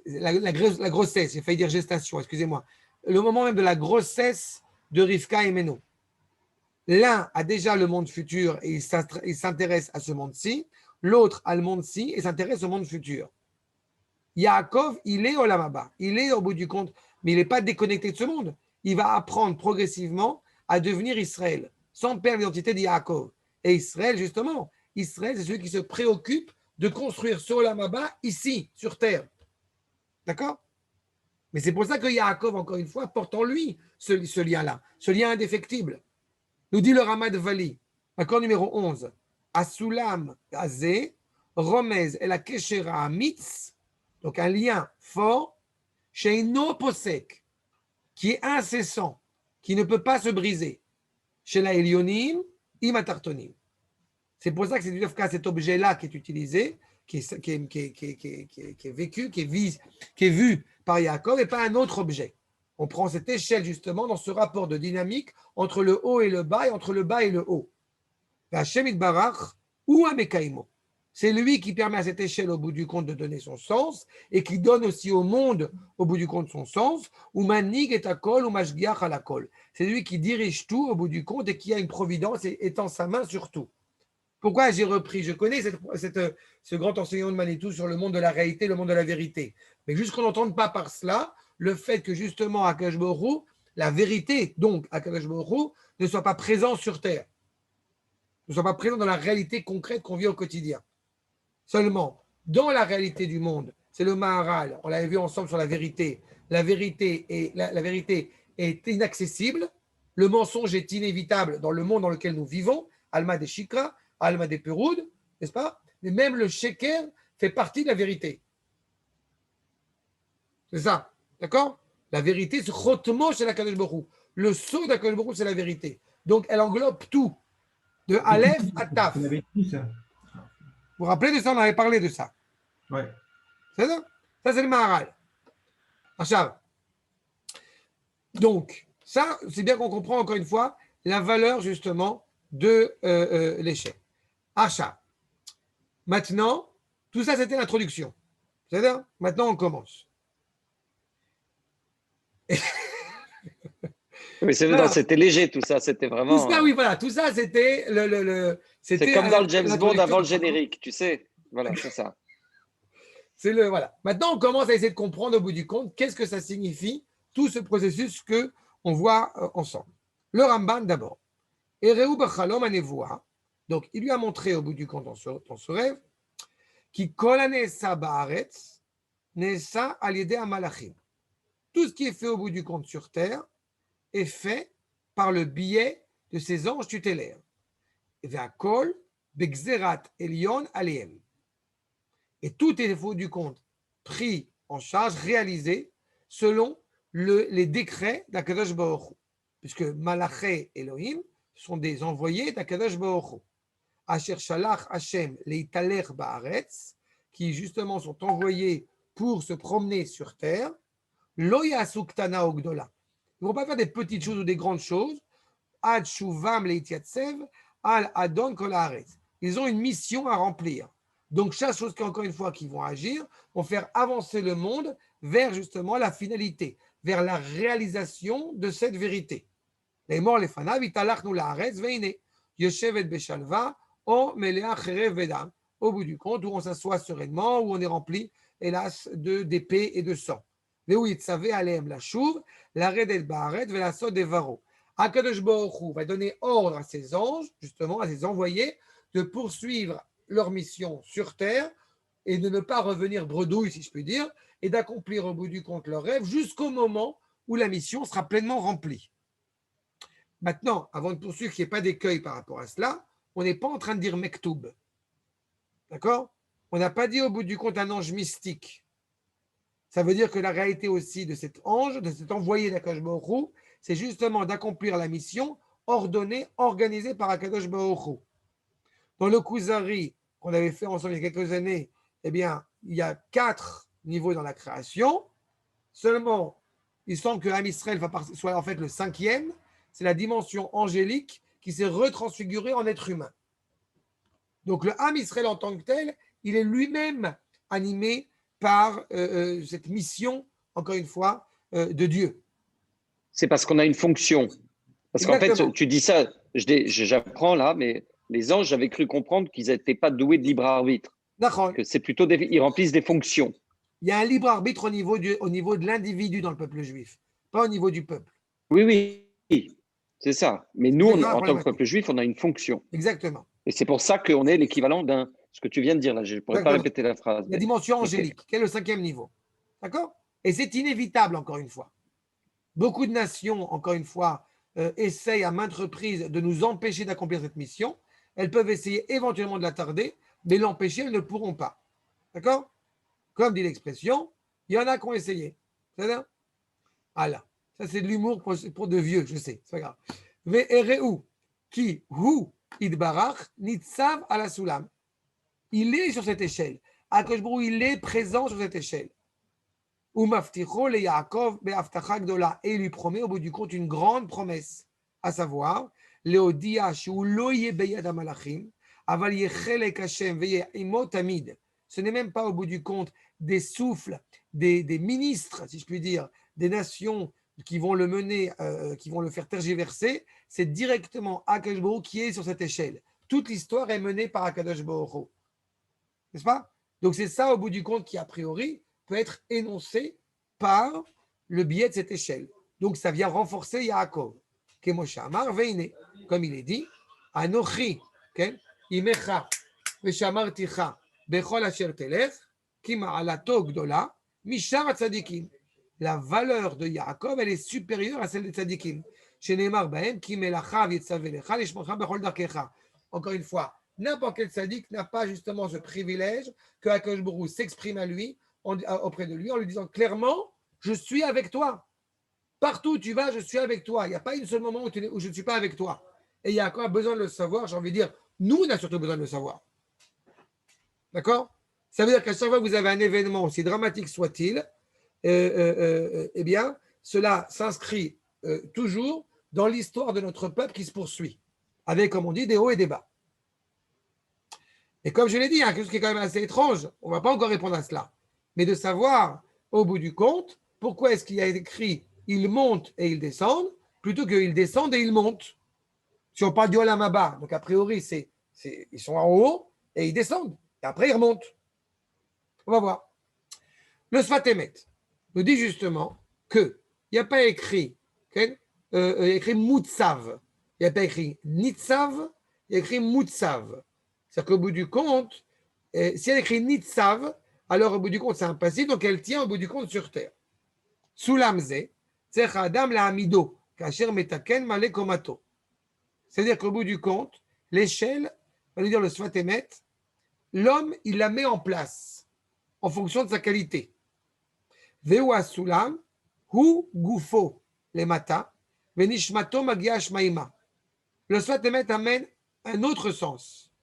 D: La grossesse, j'ai failli dire gestation, excusez-moi. Le moment même de la grossesse de Rivka et Meno. L'un a déjà le monde futur et il s'intéresse à ce monde-ci. L'autre a le monde-ci et s'intéresse au monde futur. Yaakov, il est au Lamaba, il est au bout du compte, mais il n'est pas déconnecté de ce monde. Il va apprendre progressivement à devenir Israël, sans perdre l'identité de Yaakov. Et Israël, justement, Israël, c'est celui qui se préoccupe de construire ce Lamaba ici, sur terre. D'accord? Mais c'est pour ça que Yaakov, encore une fois, porte en lui ce lien-là, ce lien indéfectible. Nous dit le Ramad Vali, accord numéro 11. Asulam Azé, Romez et la Keshera Mitz, donc un lien fort, chez No Posek, qui est incessant, qui ne peut pas se briser, chez la Elionim, Imatartonim. C'est pour ça que c'est du cas cet objet-là qui est utilisé, qui est vécu, qui est vu par Yaakov et pas un autre objet. On prend cette échelle justement dans ce rapport de dynamique entre le haut et le bas et entre le bas et le haut. Hashem Itbarach ou Amekaimo. C'est lui qui permet à cette échelle au bout du compte de donner son sens et qui donne aussi au monde au bout du compte son sens. Ou Manig et Akol ou Mashgiach Alakol. C'est lui qui dirige tout au bout du compte et qui a une providence et étend sa main sur tout. Pourquoi j'ai repris? Je connais ce grand enseignement de Manitou sur le monde de la réalité, le monde de la vérité. Mais juste qu'on n'entende pas par cela le fait que justement Akadosh Baruch Hu, la vérité, donc Akadosh Baruch Hu, ne soit pas présent sur terre, ne soit pas présent dans la réalité concrète qu'on vit au quotidien. Seulement, dans la réalité du monde, c'est le Maharal, on l'avait vu ensemble sur la vérité. La vérité est inaccessible, le mensonge est inévitable dans le monde dans lequel nous vivons, Alma des Shikra, Alma des Peroud, n'est-ce pas? Mais même le Sheker fait partie de la vérité. C'est ça. D'accord? La vérité, c'est Chotmo chez la Kadosh Baruch Hu. Le sceau d'Akadosh Baruch Hu, c'est la vérité. Donc, elle englobe tout, de Aleph à Taf.
F: On avait dit ça.
D: Vous vous rappelez de ça? On avait parlé de ça.
F: Ouais.
D: C'est ça? Ça, c'est le Maharal. Achav. Donc, ça, c'est bien qu'on comprend encore une fois la valeur, justement, de l'échelle. Achav. Maintenant, tout ça, c'était l'introduction. C'est-à-dire, maintenant, on commence.
A: Oui, c'était léger tout ça, c'était vraiment.
D: Tout ça, oui, voilà, tout ça, c'était
A: c'est comme dans le James Bond avant le générique, tu sais. Voilà, c'est ça.
D: Voilà. Maintenant, on commence à essayer de comprendre au bout du compte qu'est-ce que ça signifie, tout ce processus que on voit ensemble. Le Ramban d'abord. Ereu b'chalom hanevoa. Donc, il lui a montré au bout du compte dans ce rêve, qui kol hanesa ba'aretz nesa al yedei hamalachim. Tout ce qui est fait au bout du compte sur terre est fait par le biais de ces anges tutélaires. Ve'akol begzerat elyon alehem. Et tout est au bout du compte pris en charge, réalisé selon les décrets d'Akadosh Baruch Hu. Puisque Malaché Elohim sont des envoyés d'Akadosh Baruch Hu. Asher Shalach Hashem leitaler ba'aretz, qui justement sont envoyés pour se promener sur terre. Lo yasu ktana ou gdola. Ils ne vont pas faire des petites choses ou des grandes choses. Ad shuvam leitiatsev al adon kol haaretz. Ils ont une mission à remplir. Donc, chaque chose qu'encore une fois qu'ils vont agir, vont faire avancer le monde vers justement la finalité, vers la réalisation de cette vérité. Les morts, les fanav, italachnu laaretz veine, yoshevet beshalva, o melea cherev vedam. Au bout du compte, où on s'assoit sereinement, où on est rempli, hélas, d'épée et de sang. Vehu yitzaveh alehem lashuv, laredet baaret velasot devaro. Akadosh Baruch Hu va donner ordre à ses anges, justement, à ses envoyés, de poursuivre leur mission sur terre et de ne pas revenir bredouille, si je puis dire, et d'accomplir au bout du compte leur rêve jusqu'au moment où la mission sera pleinement remplie. Maintenant, avant de poursuivre, qu'il n'y ait pas d'écueil par rapport à cela, on n'est pas en train de dire Mektoub. D'accord? On n'a pas dit au bout du compte un ange mystique. Ça veut dire que la réalité aussi de cet ange, de cet envoyé d'Akadosh Baruch Hu, c'est justement d'accomplir la mission ordonnée, organisée par Akadosh Baruch Hu. Dans le Kuzari qu'on avait fait ensemble il y a quelques années, eh bien, il y a 4 niveaux dans la création. Seulement, il semble que Am Israël soit en fait le 5e. C'est la dimension angélique qui s'est retransfigurée en être humain. Donc, le Am Israël en tant que tel, il est lui-même animé par cette mission, encore une fois, de Dieu.
A: C'est parce qu'on a une fonction. Parce qu'en fait,
D: Exactement.
A: tu dis ça, j'apprends là, mais les anges, j'avais cru comprendre qu'ils n'étaient pas doués de libre arbitre,
D: D'accord.
A: que c'est plutôt ils remplissent des fonctions.
D: Il y a un libre arbitre au niveau de l'individu dans le peuple juif, pas au niveau du peuple.
A: Oui, oui, c'est ça. Mais nous,
D: C'est ça la
A: en tant que
D: problématique.
A: peuple juif, on a une fonction.
D: Exactement.
A: Et c'est pour ça qu'on est l'équivalent d'un, ce que tu viens de dire là, je ne pourrais pas
D: Exactement.
A: répéter la phrase.
D: La
A: Mais,
D: dimension
A: ok.
D: angélique, qui est le 5e niveau. D'accord? Et c'est inévitable, encore une fois. Beaucoup de nations, encore une fois, essayent à maintes reprises de nous empêcher d'accomplir cette mission. Elles peuvent essayer éventuellement de la tarder, mais l'empêcher, elles ne pourront pas. D'accord? Comme dit l'expression, il y en a qui ont essayé. C'est ça? Voilà. Ça, c'est de l'humour pour de vieux, je sais. C'est pas grave. Ve'ereu, qui, hu, idbarach, nitzav ala sulam. Il est sur cette échelle. Akadosh Baruch Hu, il est présent sur cette échelle. Umafticho le Yaakov be'aftacha gdola. Et il lui promet au bout du compte une grande promesse, à savoir, Leodia shu lo yeh beyad hamalachim, aval yeh chelek Hashem ve'yeh imo tamid. Ce n'est même pas au bout du compte des souffles, des ministres, si je puis dire, des nations qui vont le mener, qui vont le faire tergiverser. C'est directement Akadosh Baruch Hu qui est sur cette échelle. Toute l'histoire est menée par Akadosh Baruch Hu. N'est-ce pas? Donc c'est ça, au bout du compte, qui a priori peut être énoncé par le biais de cette échelle. Donc ça vient renforcer Yaakov. Kemoshe Amar Veine, comme il est dit, Anochi, Imecha, Veshamarticha, Bechol Asher Telech, Kima'alato Gdola, Mishar Tzadikim. La valeur de Yaakov, elle est supérieure à celle des Tzadikim. Shenemar Bahem, Kimelacha Vietzavelecha, Lishmocha Bechol Darkecha. Encore une fois, n'importe quel tzaddik n'a pas justement ce privilège que Akadosh Baruch Hu s'exprime à lui, auprès de lui, en lui disant clairement, je suis avec toi. Partout où tu vas, je suis avec toi. Il n'y a pas un seul moment où je ne suis pas avec toi. Et Yaakov a besoin de le savoir. J'ai envie de dire, nous, on a surtout besoin de le savoir. D'accord? Ça veut dire qu'à chaque fois que vous avez un événement, aussi dramatique soit-il, eh bien, cela s'inscrit toujours dans l'histoire de notre peuple qui se poursuit, avec, comme on dit, des hauts et des bas. Et comme je l'ai dit, il y a quelque chose qui est quand même assez étrange, on ne va pas encore répondre à cela, mais de savoir, au bout du compte, pourquoi est-ce qu'il y a écrit « ils montent et ils descendent » plutôt que « ils descendent et ils montent ». Si on parle du Olam Haba, donc a priori, ils sont en haut et ils descendent, et après ils remontent. On va voir. Le Sfat Emet nous dit justement qu'il n'y a pas écrit, il y a écrit Mutsav, il n'y a pas écrit Nitsav, il y a écrit Mutsav. C'est-à-dire qu'au bout du compte, si elle écrit Nitsav, alors au bout du compte, c'est un passif, donc elle tient au bout du compte sur terre. Soulamze, Tzech Adam la Amido, Kacher Metaken Male Komato. C'est-à-dire qu'au bout du compte, l'échelle, on va dire le Sfat Emet, l'homme, il la met en place en fonction de sa qualité. Veu Sulam, Hu Gufo, les mata, Venishmato Magia Shmaima. Le Sfat Emet amène un autre sens.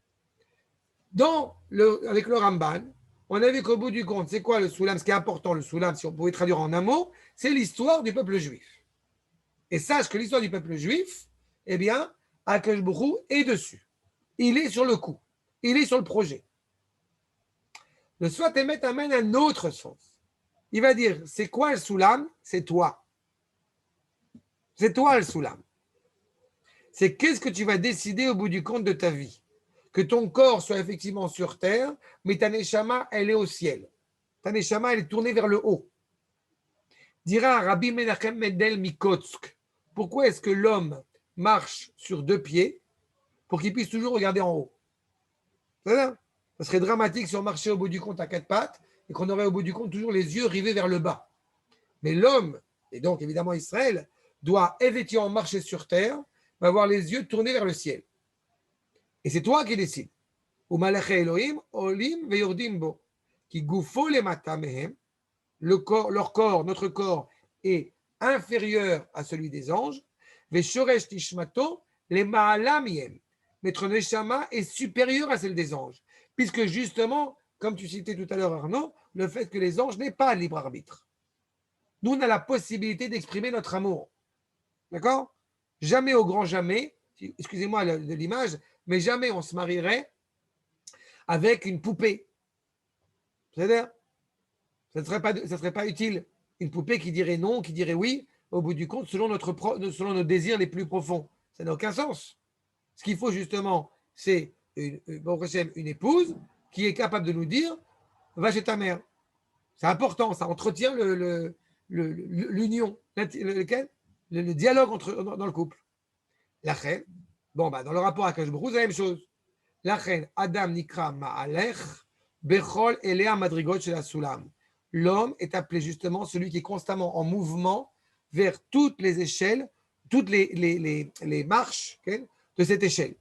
D: Avec le Ramban, on a vu qu'au bout du compte, c'est quoi le Soulam? Ce qui est important, le Soulam, si on pouvait traduire en un mot, c'est l'histoire du peuple juif. Et sache que l'histoire du peuple juif, eh bien, Akadosh Baruch Hu est dessus. Il est sur le coup. Il est sur le projet. Le Sfat Emet amène un autre sens. Il va dire, c'est quoi le Soulam? C'est toi. C'est toi le Soulam. C'est qu'est-ce que tu vas décider au bout du compte de ta vie. Que ton corps soit effectivement sur terre, mais ta neshama, elle est au ciel. Ta neshama, elle est tournée vers le haut. Dira Rabbi Menachem Mendel Mikotsk, pourquoi est-ce que l'homme marche sur deux pieds pour qu'il puisse toujours regarder en haut? Ça serait dramatique si on marchait au bout du compte à quatre pattes et qu'on aurait au bout du compte toujours les yeux rivés vers le bas. Mais l'homme, et donc évidemment Israël, doit effectivement marcher sur terre, va avoir les yeux tournés vers le ciel. Et c'est toi qui décides. Leur corps, notre corps, est inférieur à celui des anges. Notre neshama est supérieur à celle des anges. Puisque justement, comme tu citais tout à l'heure Arnaud, le fait que les anges n'aient pas de libre arbitre. Nous, on a la possibilité d'exprimer notre amour. D'accord? Jamais au grand jamais, excusez-moi de l'image, mais jamais on se marierait avec une poupée. C'est-à-dire, ça ne serait pas utile. Une poupée qui dirait non, qui dirait oui. au bout du compte, selon nos désirs les plus profonds. Ça n'a aucun sens. Ce qu'il faut justement, c'est une épouse qui est capable de nous dire va chez ta mère. C'est important, ça entretient l'union, le dialogue dans le couple. La reine, dans le rapport à Akash Baruch Hu, c'est la même chose. La reine, Adam Nikra Ma'alech, Bechol Elea Madrigot Shel Sulam. L'homme est appelé justement celui qui est constamment en mouvement vers toutes les échelles, toutes les marches de cette échelle.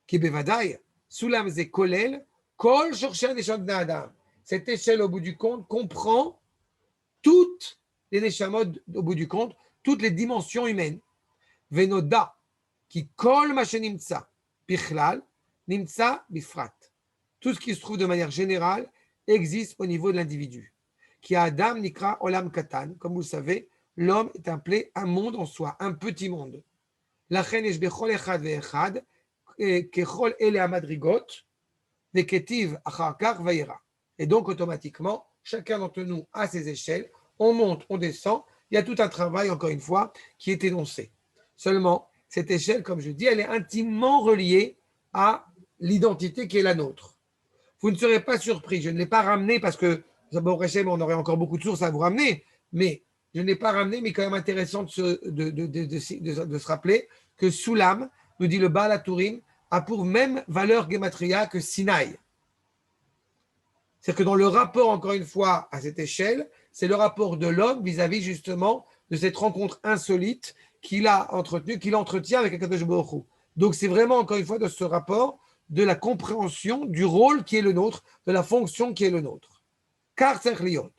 D: Qui bevadaï, Sulam ze kolel, kol shorshei neshama bnei Adam. Cette échelle, au bout du compte, comprend toutes les neshamot, au bout du compte, toutes les dimensions humaines. Venoda, qui kol ma shenimtsa, bichlal, nimtsa bifrat. Tout ce qui se trouve de manière générale existe au niveau de l'individu. Qui a Adam nikra olam katan, comme vous le savez, l'homme est appelé un monde en soi, un petit monde. Lachen yesh bechol echad ve'echad, kechol ele hamadrigot, veketiv achar kach vayera. Et donc, automatiquement, chacun d'entre nous a ses échelles. On monte, on descend. Il y a tout un travail, encore une fois, qui est énoncé. Seulement, cette échelle, comme je dis, elle est intimement reliée à l'identité qui est la nôtre. Vous ne serez pas surpris. Je ne l'ai pas ramené parce que, on aurait encore beaucoup de sources à vous ramener, mais je ne l'ai pas ramené, mais quand même intéressant de se rappeler que Soulam, nous dit le Baal HaTurim, a pour même valeur Gematria que Sinaï. C'est-à-dire que dans le rapport, encore une fois, à cette échelle, c'est le rapport de l'homme vis-à-vis justement de cette rencontre insolite qu'il a entretenue, qu'il entretient avec Akadosh Baruch Hu. Donc c'est vraiment, encore une fois, de ce rapport, de la compréhension du rôle qui est le nôtre, de la fonction qui est le nôtre. Car tzarich liot,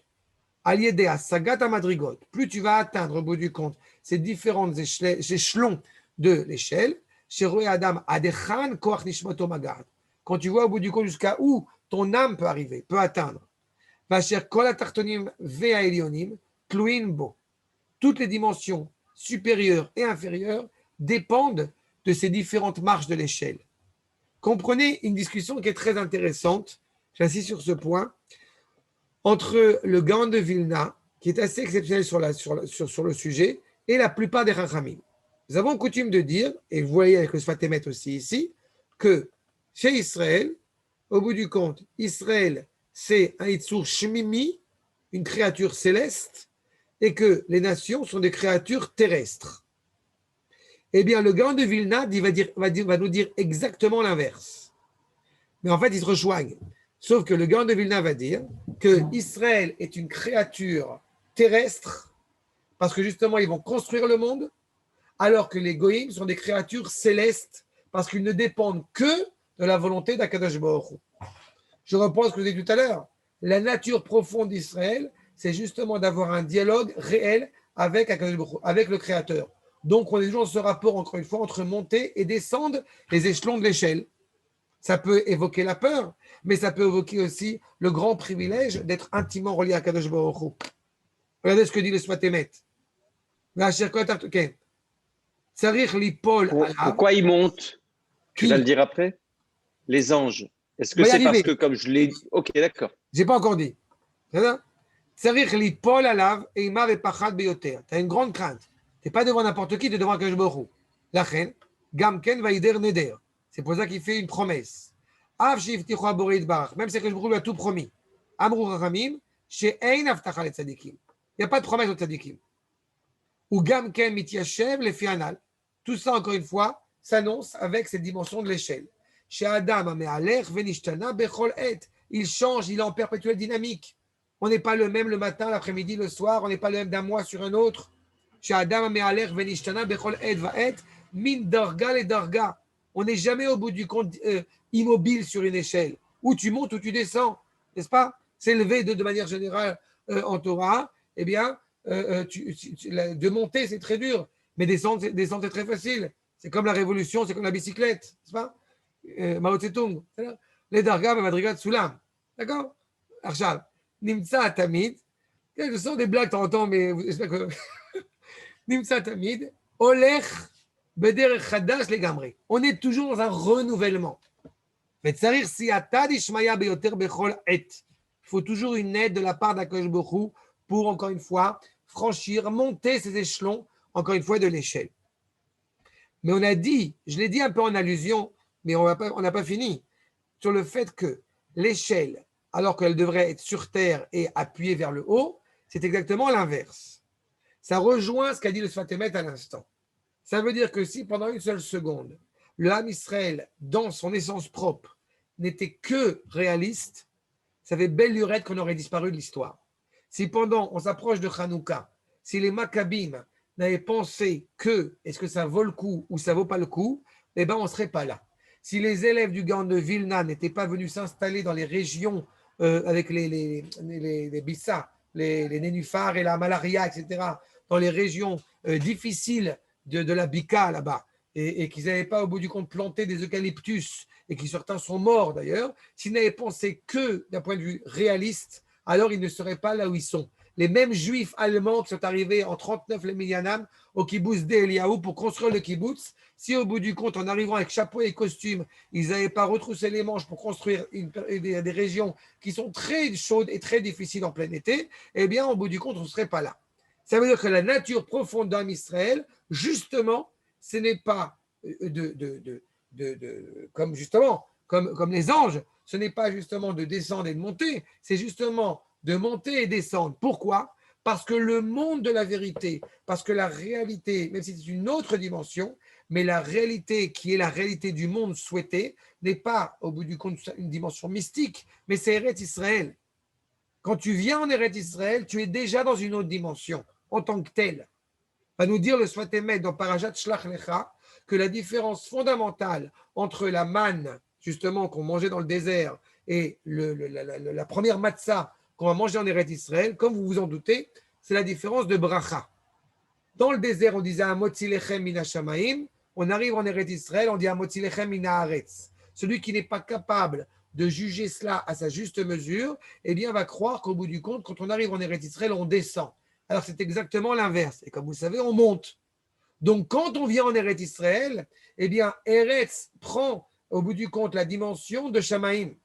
D: al yedei hasagat hamadrigot, plus tu vas atteindre au bout du compte ces différents échelons de l'échelle, sheroé Adam adechan koach nishmato magad. Quand tu vois au bout du compte jusqu'à où ton âme peut arriver, peut atteindre. Toutes les dimensions supérieures et inférieures dépendent de ces différentes marches de l'échelle. Comprenez une discussion qui est très intéressante, j'insiste sur ce point, entre le Gaon de Vilna, qui est assez exceptionnel sur le sujet, et la plupart des Chachamim. Nous avons coutume de dire, et vous voyez avec le Sfat Emet aussi ici, que chez Israël, au bout du compte, Israël, c'est un Yitzur Shmimi, une créature céleste, et que les nations sont des créatures terrestres. Eh bien, le Gaon de Vilna va nous dire exactement l'inverse. Mais en fait, ils se rejoignent. Sauf que le Gaon de Vilna va dire que Israël est une créature terrestre, parce que justement, ils vont construire le monde, alors que les Goïms sont des créatures célestes, parce qu'ils ne dépendent que de la volonté d'Akadosh Baruch Hu. Je reprends ce que je vous ai dit tout à l'heure. La nature profonde d'Israël, c'est justement d'avoir un dialogue réel avec Akadosh Baruch Hu, avec le Créateur. Donc, on est toujours dans ce rapport, encore une fois, entre monter et descendre les échelons de l'échelle. Ça peut évoquer la peur, mais ça peut évoquer aussi le grand privilège d'être intimement relié à Akadosh Baruch Hu. Regardez ce que dit le Sfat Emet.
A: Pourquoi ils montent? Tu vas le dire après? Les anges. Est-ce que c'est parce que, comme je l'ai dit… Ok, d'accord.
D: Je n'ai pas encore dit. Tu as une grande crainte. Tu n'es pas devant n'importe qui, tu es devant Akadosh Baruch Hu. Lachen, Gamken vaider neder. C'est pour ça qu'il fait une promesse. Même si Akadosh Baruch Hu lui a tout promis. Amrou Rachamim, she'ein avtacha le tzadikim. Il n'y a pas de promesse aux tzadikim. Ou Gamken mityashev le fianal. Tout ça, encore une fois, s'annonce avec cette dimension de l'échelle. Chez Adam, il change, il est en perpétuelle dynamique. On n'est pas le même le matin, l'après-midi, le soir, on n'est pas le même d'un mois sur un autre. Chez Adam, min darga le darga. On n'est jamais au bout du compte immobile sur une échelle. Où tu montes, où tu descends, n'est-ce pas? S'élever de manière générale en Torah, eh bien, de monter, c'est très dur. Mais descendre, c'est très facile. C'est comme la révolution, c'est comme la bicyclette, n'est-ce pas? Mao Tse-tung, les dargas, madrigat soulam. D'accord? Arshal, nimtsa tamid. Ce sont des blagues de temps en temps, mais j'espère que. Nimtsa tamid, olech bederech chadash legamri. On est toujours dans un renouvellement. Mais tsarir siyata dishmaya beyoter bechol et. Il faut toujours une aide de la part d'Akadosh Baruch Hu pour, encore une fois, franchir, monter ces échelons, encore une fois, de l'échelle. Mais on a dit, je l'ai dit un peu en allusion, mais on n'a pas fini, sur le fait que l'échelle, alors qu'elle devrait être sur terre et appuyée vers le haut, c'est exactement l'inverse. Ça rejoint ce qu'a dit le Sfat Emet à l'instant. Ça veut dire que si pendant une seule seconde, le Ham Israël, dans son essence propre, n'était que réaliste, ça fait belle lurette qu'on aurait disparu de l'histoire. Si pendant, on s'approche de Hanouka, si les Maccabim n'avaient pensé que est-ce que ça vaut le coup ou ça vaut pas le coup, eh ben on ne serait pas là. Si les élèves du Gaon de Vilna n'étaient pas venus s'installer dans les régions avec les Bissa, les nénuphars et la malaria, etc., dans les régions difficiles de la Bika là-bas, et qu'ils n'avaient pas au bout du compte planté des eucalyptus, et qui certains sont morts d'ailleurs, s'ils n'avaient pensé que d'un point de vue réaliste, alors ils ne seraient pas là où ils sont. Les mêmes juifs allemands qui sont arrivés en 39 les Minyanam au kibbutz d'Eliaou pour construire le kibbutz, si au bout du compte, en arrivant avec chapeau et costume, ils n'avaient pas retroussé les manches pour construire des régions qui sont très chaudes et très difficiles en plein été, eh bien, au bout du compte, on ne serait pas là. Ça veut dire que la nature profonde d'Am Israël, justement, ce n'est pas comme justement, comme les anges, ce n'est pas justement de descendre et de monter, c'est justement de monter et descendre. Pourquoi ? Parce que le monde de la vérité, parce que la réalité, même si c'est une autre dimension, mais la réalité qui est la réalité du monde souhaité, n'est pas, au bout du compte, une dimension mystique, mais c'est Eretz Israël. Quand tu viens en Eretz Israël, tu es déjà dans une autre dimension, en tant que tel. Va nous dire le Sfat Emet dans Parashat Shlach Lecha que la différence fondamentale entre la manne, justement, qu'on mangeait dans le désert, et la première matzah qu'on va manger en Eretz Israël, comme vous vous en doutez, c'est la différence de bracha. Dans le désert, on disait Amotzi lechem min hashamayim. On arrive en Eretz Israël, on dit Amotzi lechem min haaretz. Celui qui n'est pas capable de juger cela à sa juste mesure, eh bien, va croire qu'au bout du compte, quand on arrive en Eretz Israël, on descend. Alors, c'est exactement l'inverse. Et comme vous le savez, on monte. Donc, quand on vient en Eretz Israël, eh bien, Eretz prend, au bout du compte, la dimension de Shamaïm.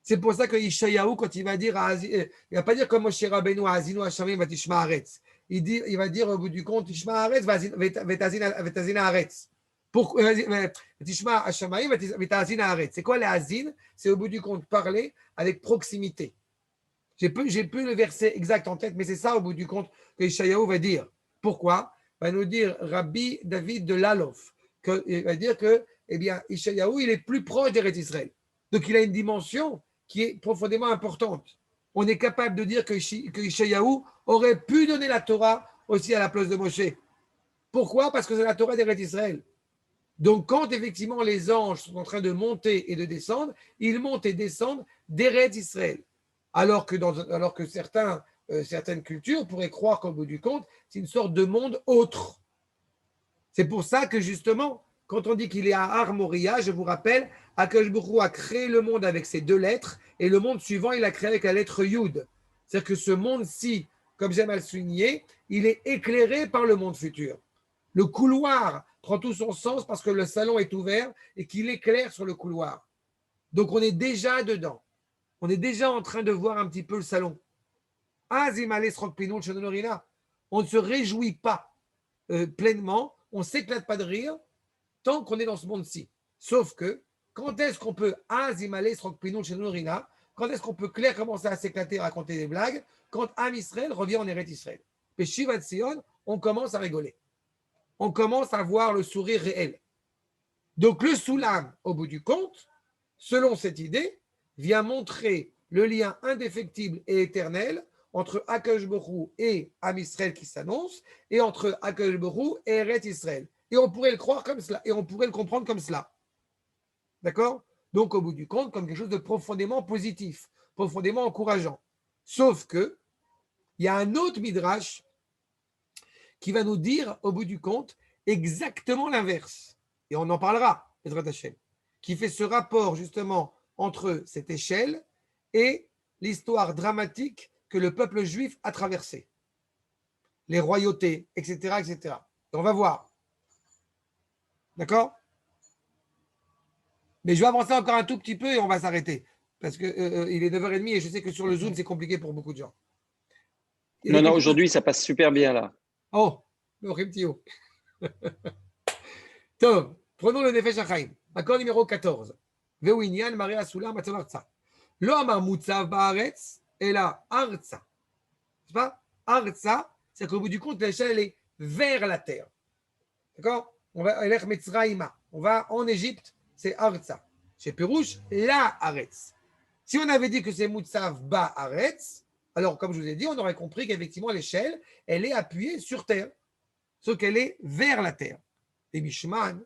D: C'est pour ça que Ishayahu, quand il va dire, il ne va pas dire comme Moshe Rabbeinu, Azinu Hashamayim Vatishma Haaretz. Il va dire au bout du compte, Tishma Haaretz Vetazin Haaretz. Tishma Hashamayim Vetazin Haaretz. C'est quoi les Azin ? C'est au bout du compte parler avec proximité. J'ai plus le verset exact en tête, mais c'est ça au bout du compte que Ishayahu va dire. Pourquoi ? Il va nous dire Rabbi David de Lalof. Il va dire que, eh bien, Ishayahu, il est plus proche d'Eretz Israël. Donc, il a une dimension qui est profondément importante. On est capable de dire que Ishayahu aurait pu donner la Torah aussi à la place de Moshe. Pourquoi ? Parce que c'est la Torah d'Eretz Israël. Donc, quand effectivement les anges sont en train de monter et de descendre, ils montent et descendent d'Eretz Israël. Alors que certaines cultures pourraient croire qu'au bout du compte, c'est une sorte de monde autre. C'est pour ça que justement, quand on dit qu'il est à Har Moria, je vous rappelle, Akadosh Baruch Hu a créé le monde avec ses deux lettres, et le monde suivant, il a créé avec la lettre Yud. C'est-à-dire que ce monde-ci, comme j'aime à le souligner, il est éclairé par le monde futur. Le couloir prend tout son sens parce que le salon est ouvert et qu'il éclaire sur le couloir. Donc on est déjà dedans. On est déjà en train de voir un petit peu le salon. On ne se réjouit pas pleinement, on ne s'éclate pas de rire tant qu'on est dans ce monde-ci. Sauf que, quand est-ce qu'on peut quand est-ce qu'on peut clair commencer à s'éclater, raconter des blagues? Quand Am Israël revient en Eretz Israël. Et Shivat Sion, on commence à rigoler. On commence à voir le sourire réel. Donc le Soulam, au bout du compte, selon cette idée, vient montrer le lien indéfectible et éternel entre Akadosh Baruch Hu et Am Israël qui s'annonce, et entre Akadosh Baruch Hu et Eretz Israël. Et on pourrait le croire comme cela, et on pourrait le comprendre comme cela. D'accord ? Donc, au bout du compte, comme quelque chose de profondément positif, profondément encourageant. Sauf que, il y a un autre midrash qui va nous dire, au bout du compte, exactement l'inverse. Et on en parlera, Bezrat Hashem, qui fait ce rapport, justement, entre cette échelle et l'histoire dramatique que le peuple juif a traversée. Les royautés, etc., etc. Et on va voir. D'accord ? Mais je vais avancer encore un tout petit peu et on va s'arrêter. Parce qu'il est 9h30 et je sais que sur le Zoom, c'est compliqué pour beaucoup de gens. Il y a
A: Non,
D: quelque chose-
A: aujourd'hui, ça passe super bien là.
D: Oh, Tio. Tov, prenons le Nefesh HaChaim. Accord numéro 14. Veu inyan Maria Sulam Matzav Arza. Lo amar mutzav ba'aretz, ela arza. C'est pas arza, c'est qu'au bout du compte, l'échelle elle est vers la terre. D'accord? On va aller Metzraïma. On va en Égypte, c'est arza. Chez Pérouche, la aretz. Si on avait dit que c'est mutzav ba'aretz, alors comme je vous ai dit, on aurait compris qu'effectivement l'échelle, elle est appuyée sur terre. Sauf qu'elle est vers la terre. Et Mishman,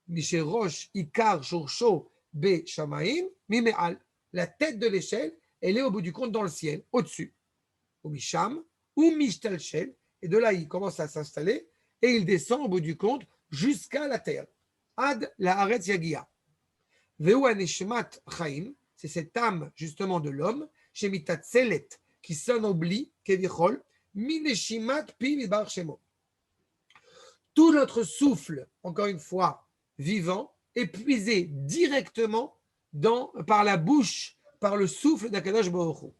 D: Misherosh, Ikar, Shorsho, Be, Shamaim, Mimeal. La tête de l'échelle, elle est au bout du compte dans le ciel, au-dessus. Ou Misham, ou Mishtalshel. Et de là, il commence à s'installer et il descend au bout du compte jusqu'à la terre. Ad la Haaretz Yagia. Veu Anishmat Chaim, c'est cette âme justement de l'homme, Shemitat Selet, qui s'enoblie, Kevichol, Mineshimat Pi Midbar Shemo. Tout notre souffle, encore une fois, vivant, est puisé directement par la bouche, par le souffle d'Akadosh Baruch Hu.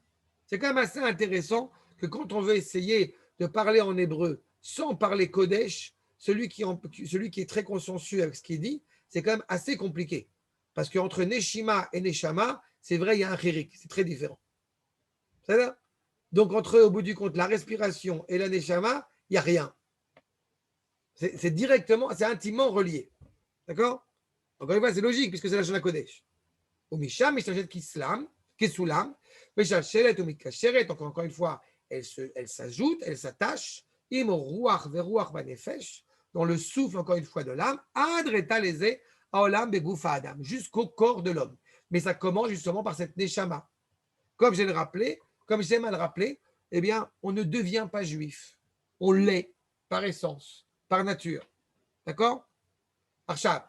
D: C'est quand même assez intéressant que quand on veut essayer de parler en hébreu sans parler Kodesh, celui qui est très consciencieux avec ce qu'il dit, c'est quand même assez compliqué. Parce qu'entre Neshima et Neshama, c'est vrai, il y a un chirik, c'est très différent. C'est là. Donc, entre, au bout du compte, la respiration et la Neshama, il n'y a rien. C'est directement, c'est intimement relié. D'accord? Encore une fois, c'est logique, puisque c'est la Shana Kodesh. Ou Misham, Mishachet Kisulam, Mishachet ou Mikasheret, encore une fois, elle s'ajoute, elle s'attache, Im Ruach Veruach Banefesh, dans le souffle, encore une fois, de l'âme, Adreta Leze, Aolam Begoufa Adam, jusqu'au corps de l'homme. Mais ça commence justement par cette Neshama. Comme j'aime à le rappeler, eh bien, on ne devient pas juif. On l'est par essence, par nature. D'accord? Arshab.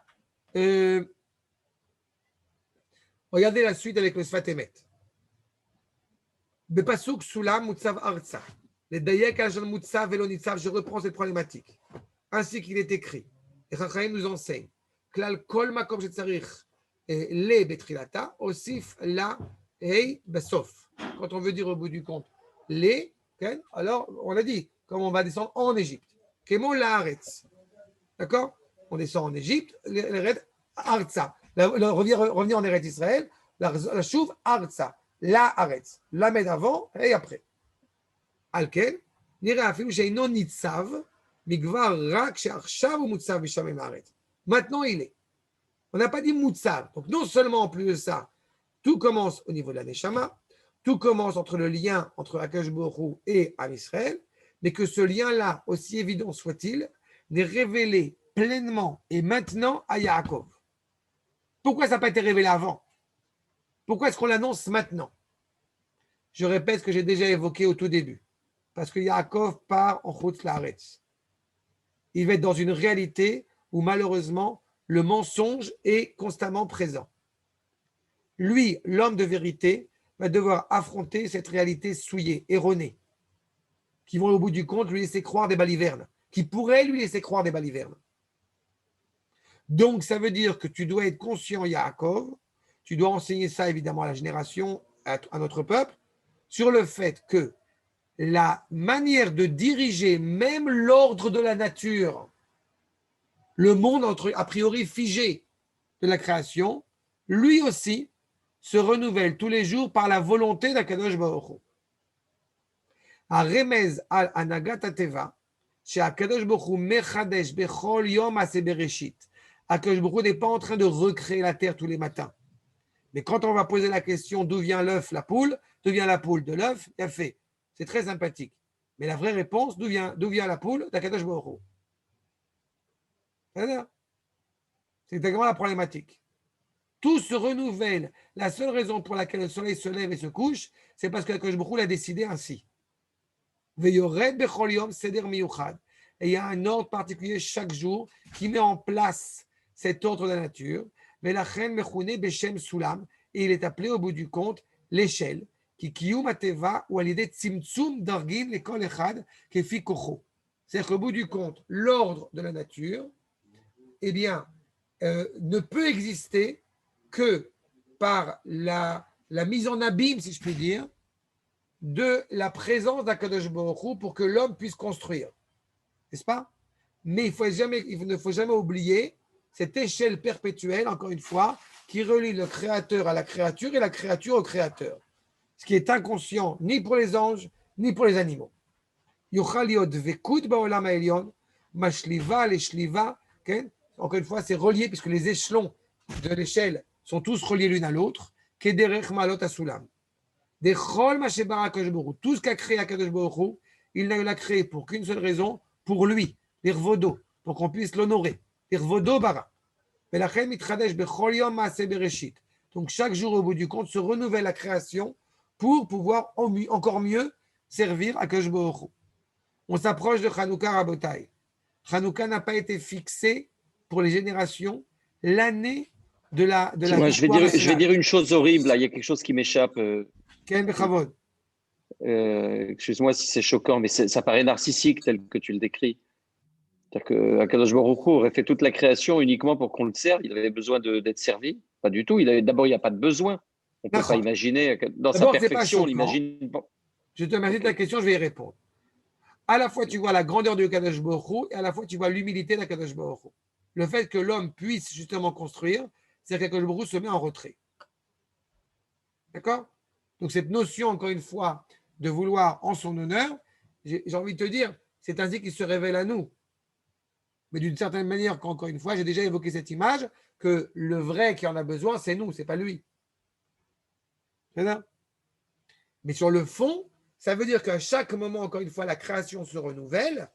D: Regardez la suite avec le Sfat Emet. Bepasuk Sulam Mutsav Arza. Les Dayek Aljan Mutsav Velo Nitzav, je reprends cette problématique. Ainsi qu'il est écrit. Et Chachaim nous enseigne. Klal Kol Makom Shetzarich Le Betrilata, Osif La Hei Basof. Quand on veut dire au bout du compte les, alors on a dit, comme on va descendre en Égypte. Kemo La Haaretz. D'accord? On descend en Égypte, l'Eretz Arza. Revenir en Eretz Israël, la chouve Arza. La Haaretz. La met avant et après. Alken, nira afilu sheino nitzav, migvar rak she'achshav ou mutzav mishamim haaretz. Maintenant, il est. On n'a pas dit mutzav. Donc, non seulement en plus de ça, tout commence au niveau de la Neshama, tout commence entre le lien entre Akadosh Baruch Hu et Am Israël, mais que ce lien-là, aussi évident soit-il, n'est révélé pleinement et maintenant à Yaakov. Pourquoi ça n'a pas été révélé avant? Pourquoi est-ce qu'on l'annonce maintenant? Je répète ce que j'ai déjà évoqué au tout début. Parce que Yaakov part en Chutz Laaretz. Il va être dans une réalité où malheureusement le mensonge est constamment présent. Lui, l'homme de vérité, va devoir affronter cette réalité souillée, erronée, qui vont au bout du compte lui laisser croire des balivernes, qui pourraient lui laisser croire des balivernes. Donc ça veut dire que tu dois être conscient, Yaakov, tu dois enseigner ça évidemment à la génération, à notre peuple, sur le fait que la manière de diriger même l'ordre de la nature, le monde a priori figé de la création, lui aussi se renouvelle tous les jours par la volonté d'Akadosh Baruch Hu. הרמז על הנהגת הטבע, שהקדוש ברוך הוא מחדש בכל יום מעשה בראשית. הקדוש ברוך הוא n'est pas en train de recréer la terre tous les matins. Mais quand on va poser la question d'où vient l'œuf, la poule, d'où vient la poule de l'œuf, il a fait. C'est très sympathique. Mais la vraie réponse, d'où vient la poule d'Akadosh Baruch Hu. C'est exactement la problématique. Tout se renouvelle. La seule raison pour laquelle le soleil se lève et se couche, c'est parce que Akadosh Baruch Hu l'a décidé ainsi. Et il y a un ordre particulier chaque jour qui met en place cet ordre de la nature. Et il est appelé au bout du compte l'échelle. C'est-à-dire qu'au bout du compte, l'ordre de la nature, eh bien, ne peut exister que par la mise en abîme, si je puis dire, de la présence d'Akadosh Baruch Hu pour que l'homme puisse construire. N'est-ce pas? Mais il ne faut jamais oublier cette échelle perpétuelle, encore une fois, qui relie le créateur à la créature et la créature au créateur. Ce qui est inconscient ni pour les anges, ni pour les animaux. Yochal liot vekut ba'olam ha'elyon, mashliva leshliva. Encore une fois, c'est relié puisque les échelons de l'échelle sont tous reliés l'une à l'autre. Kederech malot asulam. Dechol masheba Akadosh Baruch Hu. Tout ce qu'a créé Akadosh Baruch Hu, il n'a eu la créé pour qu'une seule raison, pour lui, l'irvodo, pour qu'on puisse l'honorer. Irvodo bara. Velachem mitchadesh bechol yom maaseh bereshit. Donc chaque jour, au bout du compte, se renouvelle la création pour pouvoir encore mieux servir Akadosh Baruch Hu. On s'approche de Hanouka Rabotai. Hanouka n'a pas été fixé pour les générations l'année de la
A: je vais dire une chose horrible, là. Il y a quelque chose qui m'échappe.
D: Ken Bechavod.
A: Excuse-moi si c'est choquant, mais ça paraît narcissique tel que tu le décris. C'est-à-dire qu'Akadosh Baruch Hu aurait fait toute la création uniquement pour qu'on le serve. Il avait besoin d'être servi. Pas du tout. D'abord, il n'y a pas de besoin. On ne peut pas imaginer. Dans sa perfection, on imagine.
D: Je te remercie de la question, je vais y répondre. À la fois, tu vois la grandeur de Akadosh Baruch Hu et à la fois, tu vois l'humilité d'Akadosh Baruch Hu. Le fait que l'homme puisse justement construire, c'est qu'Akadosh Baruch Hu se met en retrait. D'accord? Donc, cette notion, encore une fois, de vouloir en son honneur, j'ai envie de te dire, c'est ainsi qu'il se révèle à nous. Mais d'une certaine manière, encore une fois, j'ai déjà évoqué cette image, que le vrai qui en a besoin, c'est nous, c'est pas lui. C'est ça? Mais sur le fond, ça veut dire qu'à chaque moment, encore une fois, la création se renouvelle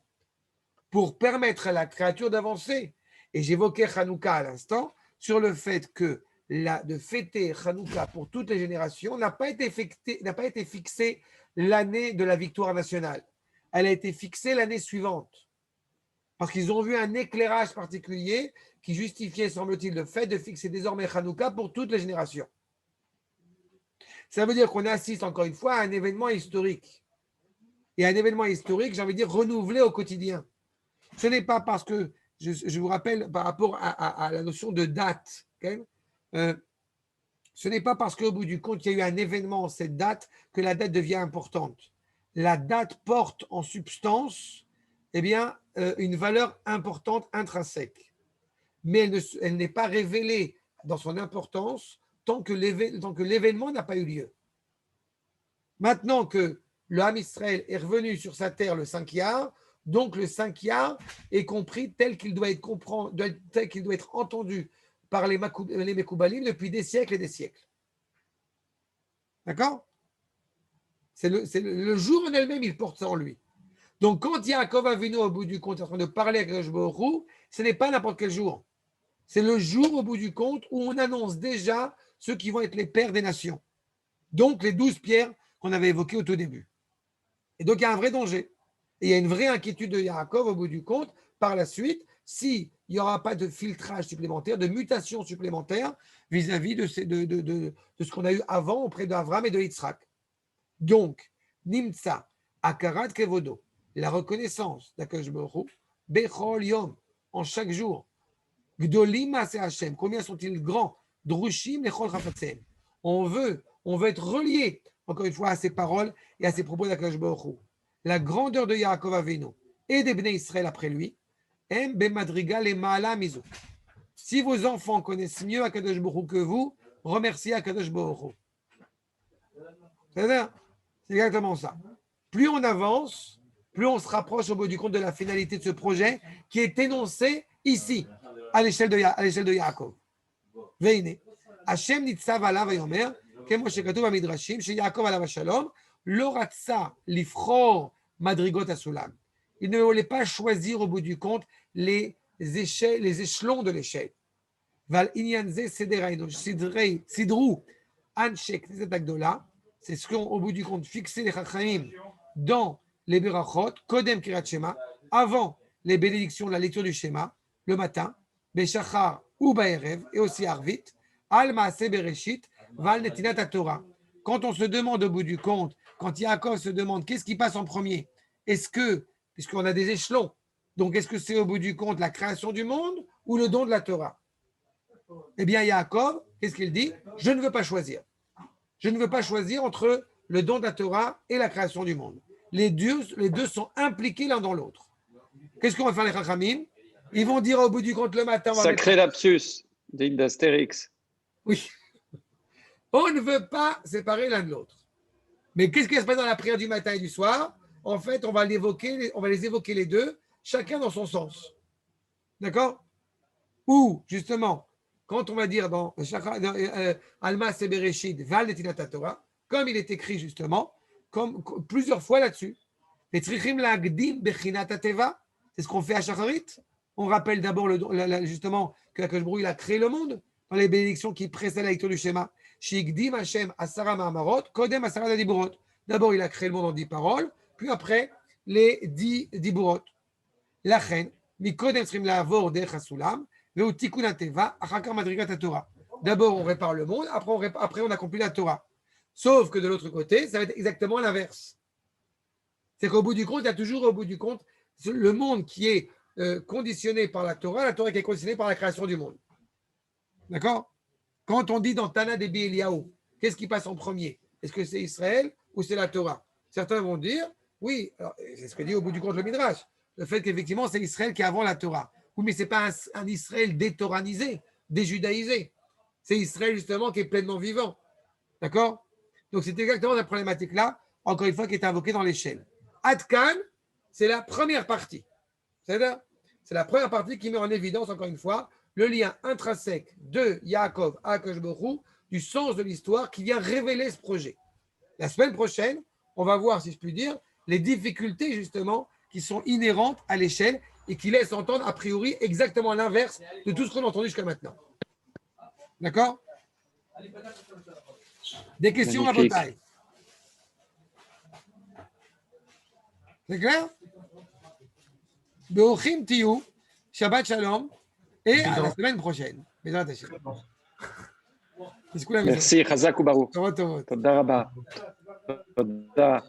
D: pour permettre à la créature d'avancer. Et j'évoquais Hanouka à l'instant sur le fait que de fêter Hanouka pour toutes les générations n'a pas été fixée l'année de la victoire nationale. Elle a été fixée l'année suivante. Parce qu'ils ont vu un éclairage particulier qui justifiait, semble-t-il, le fait de fixer désormais Hanouka pour toutes les générations. Ça veut dire qu'on assiste encore une fois à un événement historique. Et un événement historique, j'ai envie de dire, renouvelé au quotidien. Ce n'est pas parce que, je vous rappelle par rapport à la notion de date, okay, ce n'est pas parce qu'au bout du compte, il y a eu un événement, cette date, que la date devient importante. La date porte en substance une valeur importante intrinsèque. Mais elle n'est pas révélée dans son importance tant que l'événement n'a pas eu lieu. Maintenant que le Ham Israël est revenu sur sa terre le 5 Iyar, donc le 5 Iyar est compris tel qu'il doit être entendu par les Mekoubalim depuis des siècles et des siècles. D'accord? C'est le jour en elle-même, il porte ça en lui. Donc quand Yaakov Avinu au bout du compte est en train de parler avec Akadosh Baruch Hu, ce n'est pas n'importe quel jour. C'est le jour au bout du compte où on annonce déjà ceux qui vont être les pères des nations. Donc les 12 pierres qu'on avait évoquées au tout début. Et donc il y a un vrai danger. Et il y a une vraie inquiétude de Yaakov au bout du compte, par la suite, s'il n'y aura pas de filtrage supplémentaire, de mutation supplémentaire vis-à-vis de ce qu'on a eu avant auprès d'Avram et de Yitzhak. Donc, Nimtsa, Akarat Kevodo, la reconnaissance d'Akadosh Baruch Hu, Bechol Yom, en chaque jour. Gdolim Maaseh Hashem, combien sont-ils grands? Drushim Lechol Chafatzem. On veut être relié, encore une fois, à ces paroles et à ces propos d'Akadosh Baruch Hu. La grandeur de Yaakov Avinu et des Bnei Israël après lui, Em Bemadriga le Ma'ala Mizu. Si vos enfants connaissent mieux Akadosh Baruch Hu que vous, remerciez Akadosh Baruch Hu. C'est exactement ça. Plus on avance, plus on se rapproche au bout du compte de la finalité de ce projet qui est énoncé ici, à l'échelle de Yaakov. Veine, Hashem nitzav alav vayomer, כמו שכתוב במדרשים, שיעקב עליו השלום, לא רצה לבחור מדרגות הסולם. Il ne voulait pas choisir au bout du compte les échelons de l'échelle. ועל עניין זה סידרו אנשי כנסת הגדולה, c'est ce qu'ont au bout du compte fixé les Chachamim dans les Berachot, Kodem Kirat Shema, avant les bénédictions de la lecture du Shema, le matin, Beshachar ou Baerev, et aussi Arvit, Al Maaseh Bereshit, Val Netinat Torah. Quand on se demande au bout du compte, quand Yaakov se demande qu'est-ce qui passe en premier, puisqu'on a des échelons, donc est-ce que c'est au bout du compte la création du monde ou le don de la Torah? Eh bien, Yaakov, qu'est-ce qu'il dit? Je ne veux pas choisir. Je ne veux pas choisir entre le don de la Torah et la création du monde. Les deux sont impliqués l'un dans l'autre. Qu'est-ce qu'on va faire les Chachamim? Ils vont dire au bout du compte le matin.
A: Sacré lapsus, digne d'Astérix.
D: Oui. On ne veut pas séparer l'un de l'autre. Mais qu'est-ce qui va se passer dans la prière du matin et du soir? En fait, on va les évoquer les deux, chacun dans son sens. D'accord? Ou, justement, quand on va dire dans Alma Sebereshit, Val Netinat Torah, comme il est écrit justement, comme plusieurs fois là-dessus, les Trichim Lagdim Bechinat Teva, c'est ce qu'on fait à Shacharit. On rappelle d'abord justement que la Baruch il a créé le monde dans les bénédictions qui précèdent la lecture du schéma. Shigdim Hashem Asara Ma'amarot, Kodem Asara Diburot. D'abord, il a créé le monde en 10 paroles, puis après, les 10 Diburot. La reine, Mikodem Srim Lavor Derech Hasulam, Veu Tikkun Teva, Achakar Madrigat Torah. D'abord, on répare le monde, après on accomplit la Torah. Sauf que de l'autre côté, ça va être exactement l'inverse. C'est qu'au bout du compte, il y a toujours au bout du compte le monde qui est conditionné par la Torah qui est conditionnée par la création du monde. D'accord? Quand on dit dans Tana Debi Eliyahu, qu'est-ce qui passe en premier? Est-ce que c'est Israël ou c'est la Torah? Certains vont dire, oui, c'est ce que dit au bout du compte le Midrash, le fait qu'effectivement c'est Israël qui est avant la Torah. Oui, mais ce n'est pas un Israël détoranisé, déjudaïsé. C'est Israël justement qui est pleinement vivant. D'accord? Donc c'est exactement la problématique là, encore une fois, qui est invoquée dans l'échelle. Adkan, c'est la première partie. C'est la première partie qui met en évidence, encore une fois, le lien intrinsèque de Yaakov à Akadosh Baruch Hu, du sens de l'histoire qui vient révéler ce projet. La semaine prochaine, on va voir, si je puis dire, les difficultés justement qui sont inhérentes à l'échelle et qui laissent entendre a priori exactement l'inverse de tout ce qu'on a entendu jusqu'à maintenant. D'accord? Des questions à
A: Magnifique.
D: Botaï? C'est clair? Be'ochim tiyu, Shabbat Shalom, et à la semaine prochaine. Bezrat Hashem.
A: Merci, Chazak Ubaru.
D: Tov, tov.
A: Toda Rabba. Toda.